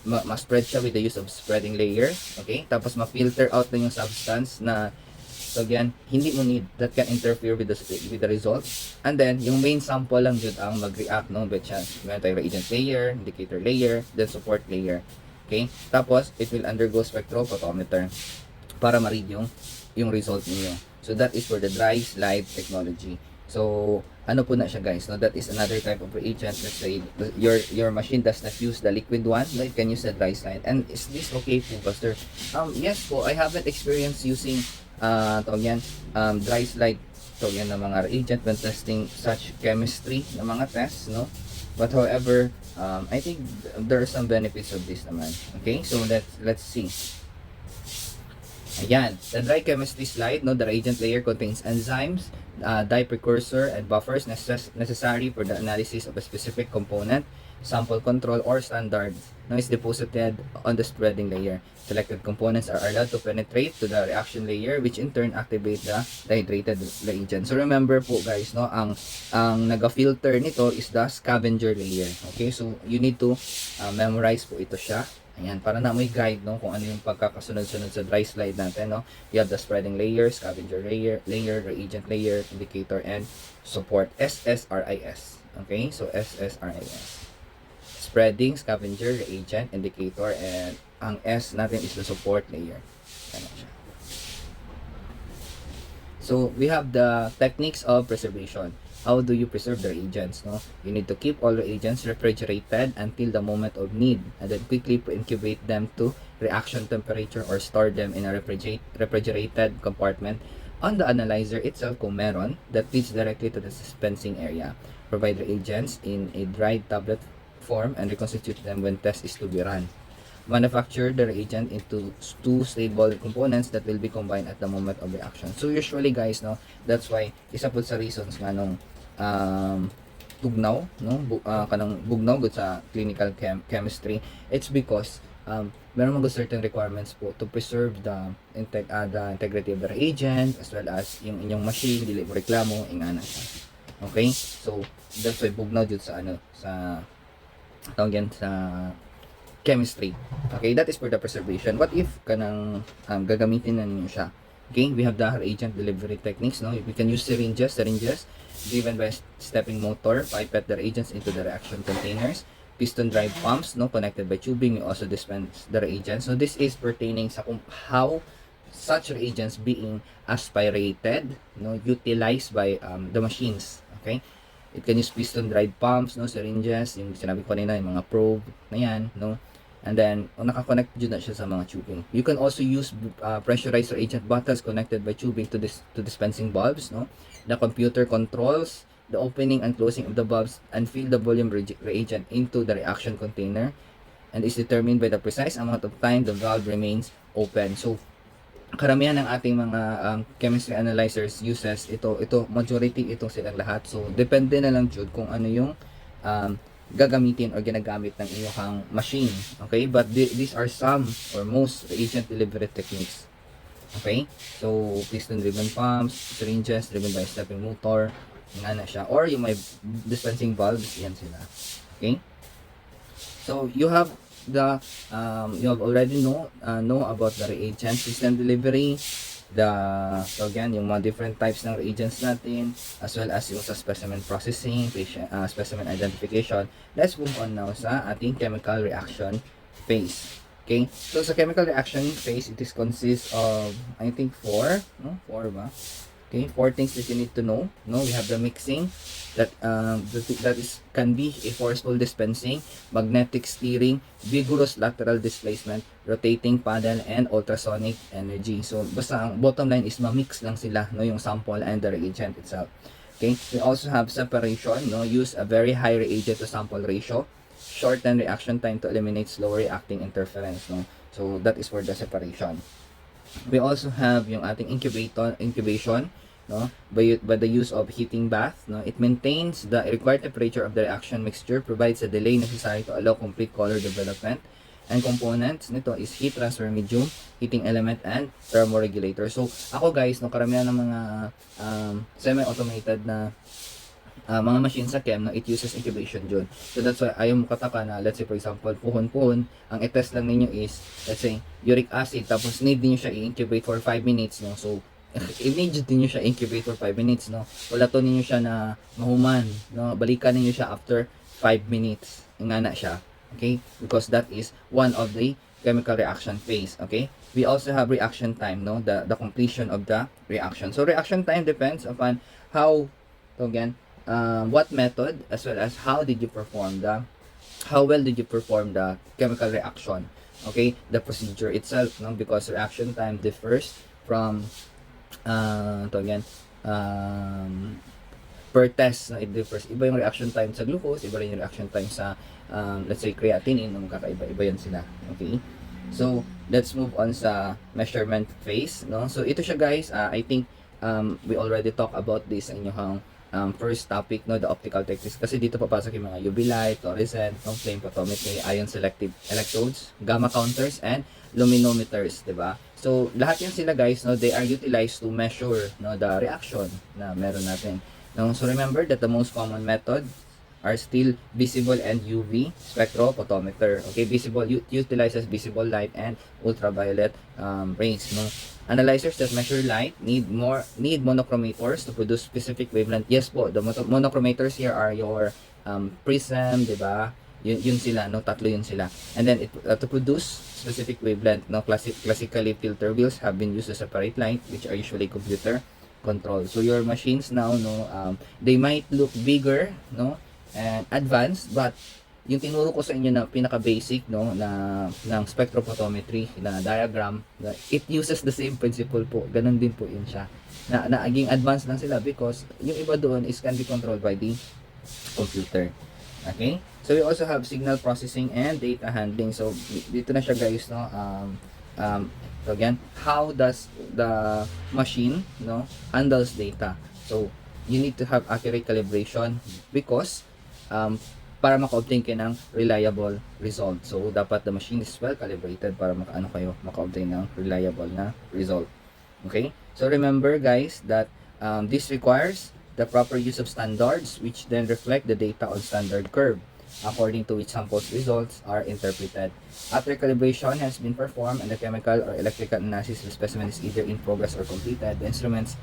ma-spread siya with the use of spreading layer, okay? Tapos ma-filter out na yung substance na, so again, hindi mo need that can interfere with the results. And then yung main sample lang jud ang mag-react, no, with chance. Meron tayong reagent layer, indicator layer, then support layer. Okay? Tapos it will undergo spectrophotometer para ma-read yung result niyo. So that is for the dry slide technology. So ano po na siya guys, no? That is another type of reagent. Let's say your machine does not use the liquid one, no? You can use the dry slide. And is this okay po, Buster? Yes po, I haven't experienced using dry slide na mga reagent when testing such chemistry na mga tests, no? But however, I think there are some benefits of this naman. Okay, so let's see. Ayan, the dry chemistry slide, no, the reagent layer contains enzymes, dye precursor, and buffers necessary for the analysis of a specific component. Sample control or standard, no, is deposited on the spreading layer. Selected components are allowed to penetrate to the reaction layer, which in turn activate the dehydrated reagent. So remember po guys, no, ang naga-filter nito is the scavenger layer. Okay, so you need to memorize po ito siya. Ayan, para na may guide, no, kung ano yung pagkakasunod-sunod sa dry slide natin, no. You have the spreading layer, scavenger layer, reagent layer, indicator, and support. SSRIS. Okay, so SSRIS. Spreading, scavenger, reagent, indicator, and ang S natin is the support layer. So we have the techniques of preservation. How do you preserve the reagents? No, you need to keep all reagents refrigerated until the moment of need, and then quickly incubate them to reaction temperature or store them in a refrigerated compartment on the analyzer itself kung meron, that leads directly to the dispensing area. Provide reagents in a dried tablet form and reconstitute them when test is to be run. Manufacture the reagent into two stable components that will be combined at the moment of reaction. So usually guys, no, that's why isa po sa reasons nga nung tugnaw, no, kanang bugnaw gud sa clinical chemistry, it's because meron mga certain requirements po to preserve the integrity of the reagent as well as yung inyong machine dili mo reklamo ingana siya. Okay, so that's why bugnaw jud sa sa chemistry. Okay, that is for the preservation. What if kanang gagamitin na ninyo siya? Okay, we have the reagent delivery techniques, no? We can use syringes driven by stepping motor, pipette the reagents into the reaction containers, piston drive pumps, no, connected by tubing. We also dispense the reagents. So this is pertaining sa how such reagents being aspirated, no, utilized by the machines. Okay, it can use piston drive pumps, no, syringes, yung sinabi ko kanina, yung mga probe na yan, no. And then, naka-connect dyan na siya sa mga tubing. You can also use pressurized reagent bottles connected by tubing to dispensing bulbs, no. The computer controls the opening and closing of the bulbs and fill the volume reagent into the reaction container, and is determined by the precise amount of time the valve remains open. So karamihan ng ating mga chemistry analyzers uses ito majority itong silang lahat. So depende na lang jud kung ano yung gagamitin o ginagamit ng inyong machine. Okay, but these are some or most reagent delivery techniques. Okay, so piston driven pumps, syringes driven by stepping motor, nga na siya, or yung may dispensing valves, yan sila. Okay, so you have already know about the reagent system delivery, so again, yung mga different types ng reagents natin, as well as yung sa specimen processing, specimen identification. Let's move on now sa ating chemical reaction phase. Okay, so sa chemical reaction phase, it is consists of, I think, four ba? Okay, 4 things that you need to know. No, we have the mixing, that can be a forceful dispensing, magnetic steering, vigorous lateral displacement, rotating paddle, and ultrasonic energy. So basta ang bottom line is ma-mix lang sila, no, yung sample and the reagent itself. Okay, we also have separation, no, use a very high reagent to sample ratio, shorten reaction time to eliminate slow reacting interference, no. So that is for the separation. We also have yung ating incubation, no, by the use of heating bath, no. It maintains the required temperature of the reaction mixture, provides a delay necessary to allow complete color development, And components nito is heat transfer medium, heating element, and thermoregulator. So, ako guys, no, karamihan ng mga semi-automated na mga machine sa chem, no, it uses incubation dyan. So that's why ayaw mo kataka na, let's say for example, puhon-puhon, ang i-test lang ninyo is, let's say, uric acid, tapos need niyo siya i-incubate for 5 minutes, no? So, i-need niyo siya incubate for 5 minutes, no? Wala to ninyo siya na mahuman, no? Balikan niyo siya after 5 minutes. Nga na siya, okay? Because that is one of the chemical reaction phase, okay? We also have reaction time, no? The completion of the reaction. So, reaction time depends upon how, so again, what method as well as how well did you perform the chemical reaction, okay, the procedure itself, no, because reaction time differs from per test, no, it differs. Iba yung reaction time sa glucose, iba rin yung reaction time sa let's say creatinine, no, magkakaiba-iba yan sila, okay. So let's move on sa measurement phase, no. So ito siya guys, I think we already talked about this sa inyong first topic, no, the optical techniques, kasi dito papasok yung mga UV light, fluorescent, no, flame photometry, ion selective electrodes, gamma counters, and luminometers, di ba? So lahat yan sila guys, no, they are utilized to measure, no, the reaction na meron natin, no. So remember that the most common method are still visible and UV spectrophotometer. Okay, visible utilizes visible light and ultraviolet rays, no. Analyzers that measure light need monochromators to produce specific wavelength. Yes po, the monochromators here are your prism, 'di ba? Yun sila, no, tatlo yun sila. And then to produce specific wavelength, no, classically filter wheels have been used to separate light, which are usually computer controlled. So your machines now, no, they might look bigger, no, and advanced, but yung tinuro ko sa inyo na pinaka-basic, no, ng spectrophotometry na diagram, it uses the same principle po. Ganun din po yun siya. Naging advanced lang sila because yung iba doon is can be controlled by the computer. Okay? So we also have signal processing and data handling. So dito na siya guys, no. So again, how does the machine, no, handles data? So you need to have accurate calibration because para maka-obtain kayo ng reliable result. So, dapat the machine is well calibrated para maka-obtain ng reliable na result. Okay? So, remember guys that this requires the proper use of standards which then reflect the data on standard curve according to which samples results are interpreted. After calibration has been performed and the chemical or electrical analysis of the specimen is either in progress or completed, the instrument's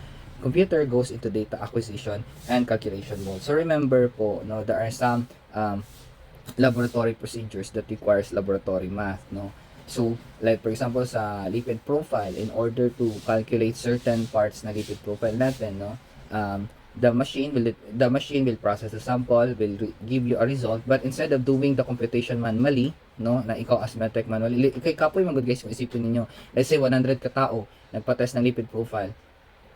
computer goes into data acquisition and calculation mode. So remember po, no, there are some laboratory procedures that requires laboratory math, no. So like for example sa lipid profile, in order to calculate certain parts na lipid profile natin, no, the machine will process the sample, will give you a result, but instead of doing the computation manually, no, na ikaw as medtech manually, kay kapoy man good guys, isipin niyo, let's say 100 ka tao nagpa-test ng lipid profile,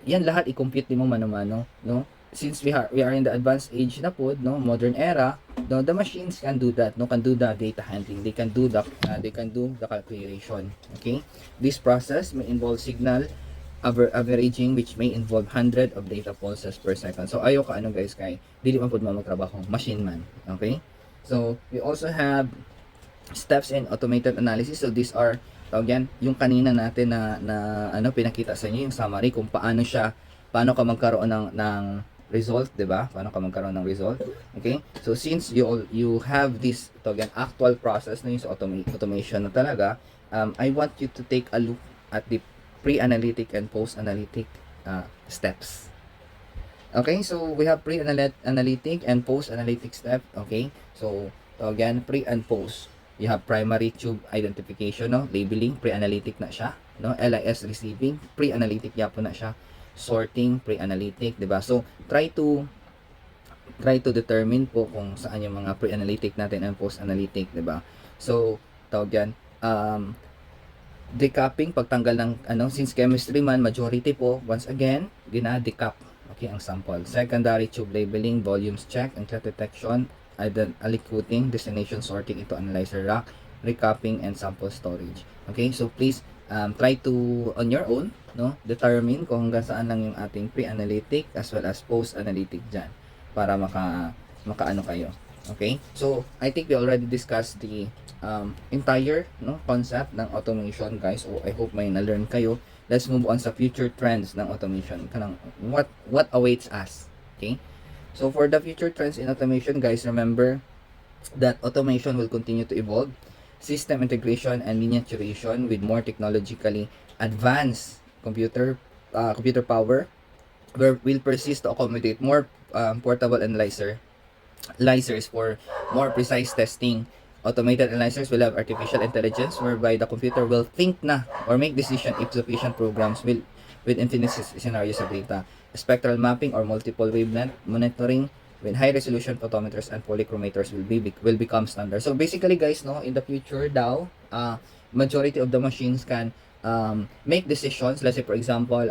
yan lahat i-compute mo mano-mano, no. Since we are in the advanced age na po, no, modern era, no, the machines can do that, no, can do the data handling, they can do the calculation. Okay, this process may involve signal averaging, which may involve 100 of data pulses per second. So ayo ka ano guys, kay dili man pud mo magtrabaho, machine man. Okay, so we also have steps in automated analysis. So these are, again, yung kanina natin na ano pinakita sa inyo yung summary kung paano ka magkaroon ng result, 'di ba? Paano ka magkaroon ng result? Okay? So since you have this again actual process na yung sa automation na talaga, I want you to take a look at the pre-analytic and post-analytic steps. Okay? So we have pre-analytic and post-analytic step, okay? So again, pre and post. You have primary tube identification, no? Labeling, pre-analytic na siya, no? LIS receiving, pre-analytic yapo na siya. Sorting, pre-analytic, 'di ba? So try to determine po kung saan yung mga pre-analytic natin and post-analytic, 'di ba? So tawag yan, decapping, pagtanggal ng since chemistry man majority po, once again gina-decap, okay, ang sample. Secondary tube labeling, volumes check, and threat detection, aliquoting, destination sorting into analyzer rack, recapping, and sample storage. Okay, so please try to on your own, no, determine kung hanggang saan lang yung ating pre-analytic as well as post-analytic dyan para makaano kayo. Okay? So, I think we already discussed the entire concept ng automation, guys. So, I hope may na-learn kayo. Let's move on sa future trends ng automation. What awaits us. Okay? So, for the future trends in automation, guys, remember that automation will continue to evolve. System integration and miniaturization with more technologically advanced computer power will persist to accommodate more portable analyzers for more precise testing. Automated analyzers will have artificial intelligence whereby the computer will think na or make decision if sufficient programs will with infinite scenarios of data. Spectral mapping or multiple wavelength monitoring with high resolution photometers and polychrometers will become standard. So basically, guys, in the future daw, majority of the machines can make decisions. Let's say for example,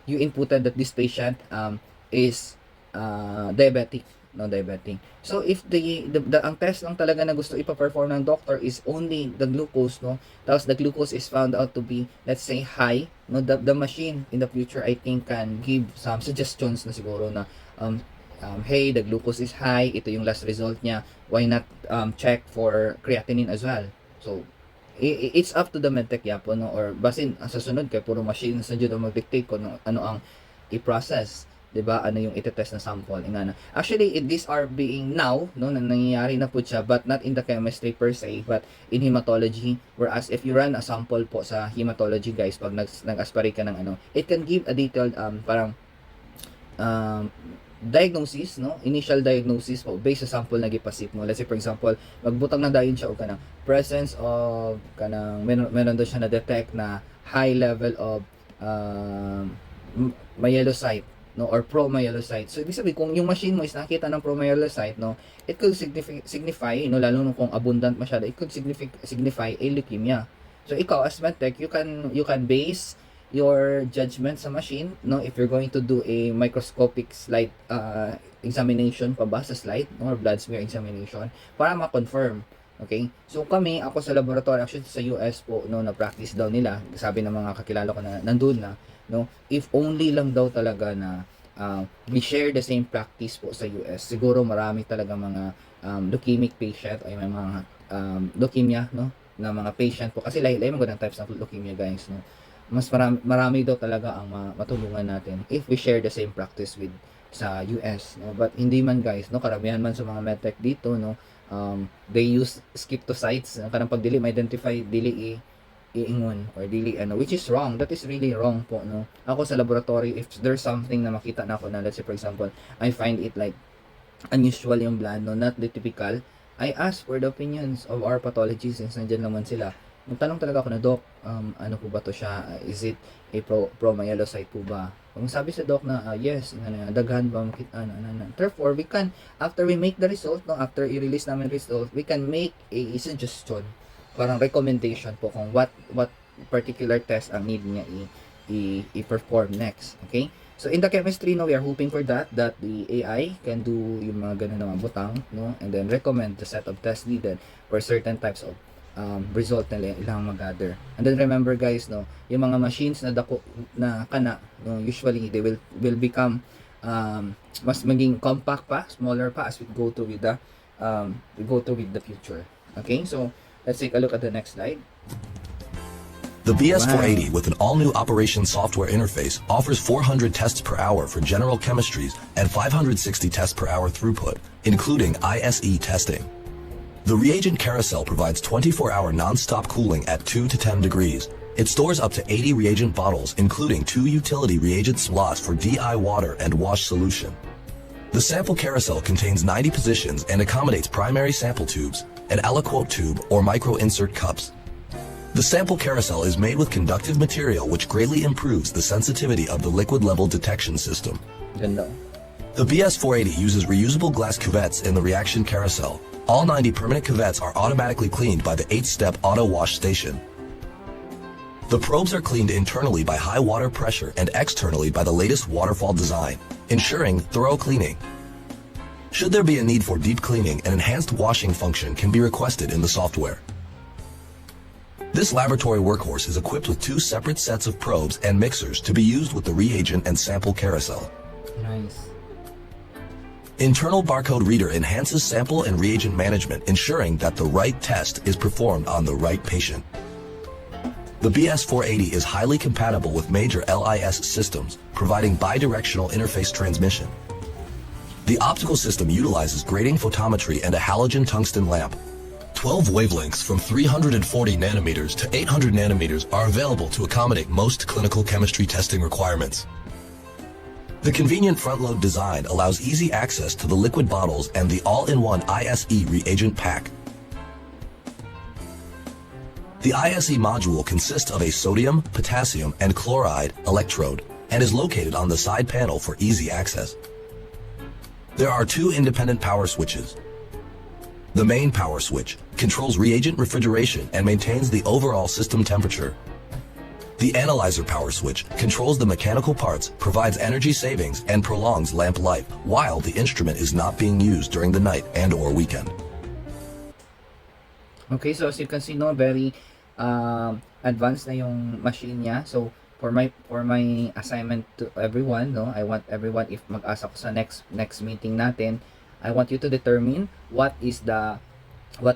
you inputted that this patient is diabetic, diabetic. So if ang test lang talaga na gusto ipa-perform ng doctor is only the glucose, tapos the glucose is found out to be, let's say, high, the machine in the future I think can give some suggestions na siguro na hey, the glucose is high, ito yung last result niya, why not check for creatinine as well. So it's up to the medtech yapo, or basin sa sunod kay puro machine sa jud mag-dictate kung ano ang i-process, 'di ba? Ano yung ite-test na sample ingana. Actually, these are being now, nangyayari na po siya, but not in the chemistry per se, but in hematology. Whereas if you run a sample po sa hematology, guys, pag nag-aspirate ka ng it can give a detailed parang diagnosis, initial diagnosis po based sa sample na gipasip mo. Let's say for example, magbutang na dayon siya og kanang presence of kanang meron daw siya na detect na high level of myelocyte, or promyelocyte. So ibig sabihin kung yung machine mo is nakita ng promyelocyte, it could signify, lalo kung abundant masyado, it could signify a leukemia. So ikaw as medtech, you can base your judgment sa machine, if you're going to do a microscopic slide examination pa ba sa slide, or blood smear examination para ma-confirm. Okay? So ako sa laboratory, actually sa US po, na practice daw nila, sabi ng mga kakilala ko na nandun na, if only lang daw talaga na we share the same practice po sa US, siguro marami talaga mga leukemic patient ay may mga leukemia, na mga patient po, kasi lahi-lahi mga types ng leukemia, guys, mas marami daw talaga ang matulungan natin if we share the same practice with sa US, but hindi man, guys, karamihan man sa mga medtech dito, they use schistocytes kanang pag dili ma-identify, dili iingon or dili which is wrong. That is really wrong po, ako sa laboratory, if there's something na makita na ako na, let's say for example, I find it like unusual yung blood, not the typical, I ask for the opinions of our pathologists since nandiyan naman sila. Magtanong talaga ako na, Doc, ano po ba to siya? Is it a promyelocyte po ba? Kung sabi sa Doc na, yes, daghan ba makita, therefore, we can, after we make the result, after i-release namin result, we can make a suggestion, parang recommendation po kung what particular test ang need niya i-perform next. Okay? So, in the chemistry, we are hoping for that the AI can do yung mga ganun na mga butang, and then recommend the set of tests needed for certain types of result na ilang mag-gather. And then remember, guys, yung mga machines na dako na kana, usually they will become mas maging compact pa, smaller pa as we go through with the future. Okay, so let's take a look at the next slide. The BS480 with an all-new operation software interface offers 400 tests per hour for general chemistries and 560 tests per hour throughput, including ISE testing. The reagent carousel provides 24-hour non-stop cooling at 2 to 10 degrees. It stores up to 80 reagent bottles, including 2 utility reagent slots for DI water and wash solution. The sample carousel contains 90 positions and accommodates primary sample tubes, an aliquot tube, or micro-insert cups. The sample carousel is made with conductive material which greatly improves the sensitivity of the liquid level detection system. Ganda. The BS480 uses reusable glass cuvettes in the reaction carousel. All 90 permanent cuvettes are automatically cleaned by the 8-step auto wash station. The probes are cleaned internally by high water pressure and externally by the latest waterfall design, ensuring thorough cleaning. Should there be a need for deep cleaning, an enhanced washing function can be requested in the software. This laboratory workhorse is equipped with 2 separate sets of probes and mixers to be used with the reagent and sample carousel. Nice. Internal barcode reader enhances sample and reagent management, ensuring that the right test is performed on the right patient. The BS480 is highly compatible with major LIS systems, providing bidirectional interface transmission. The optical system utilizes grating photometry and a halogen tungsten lamp. 12 wavelengths from 340 nanometers to 800 nanometers are available to accommodate most clinical chemistry testing requirements. The convenient front-load design allows easy access to the liquid bottles and the all-in-one ISE reagent pack. The ISE module consists of a sodium, potassium, and chloride electrode and is located on the side panel for easy access. There are two independent power switches. The main power switch controls reagent refrigeration and maintains the overall system temperature. The analyzer power switch controls the mechanical parts, provides energy savings, and prolongs lamp life while the instrument is not being used during the night and/or weekend. Okay, so as you can see, no, very advanced na yung machine niya. So for my assignment to everyone, no, I want everyone, if mag-asa ko sa next meeting natin, I want you to determine what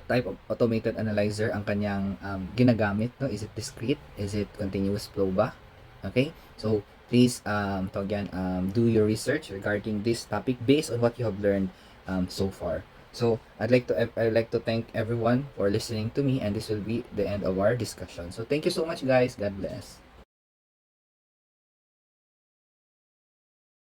type of automated analyzer ang kanyang ginagamit, no? Is it discrete? Is it continuous flow ba? Okay? So please do your research regarding this topic based on what you have learned so far. So I'd like to thank everyone for listening to me, and this will be the end of our discussion. So thank you so much, guys. God bless.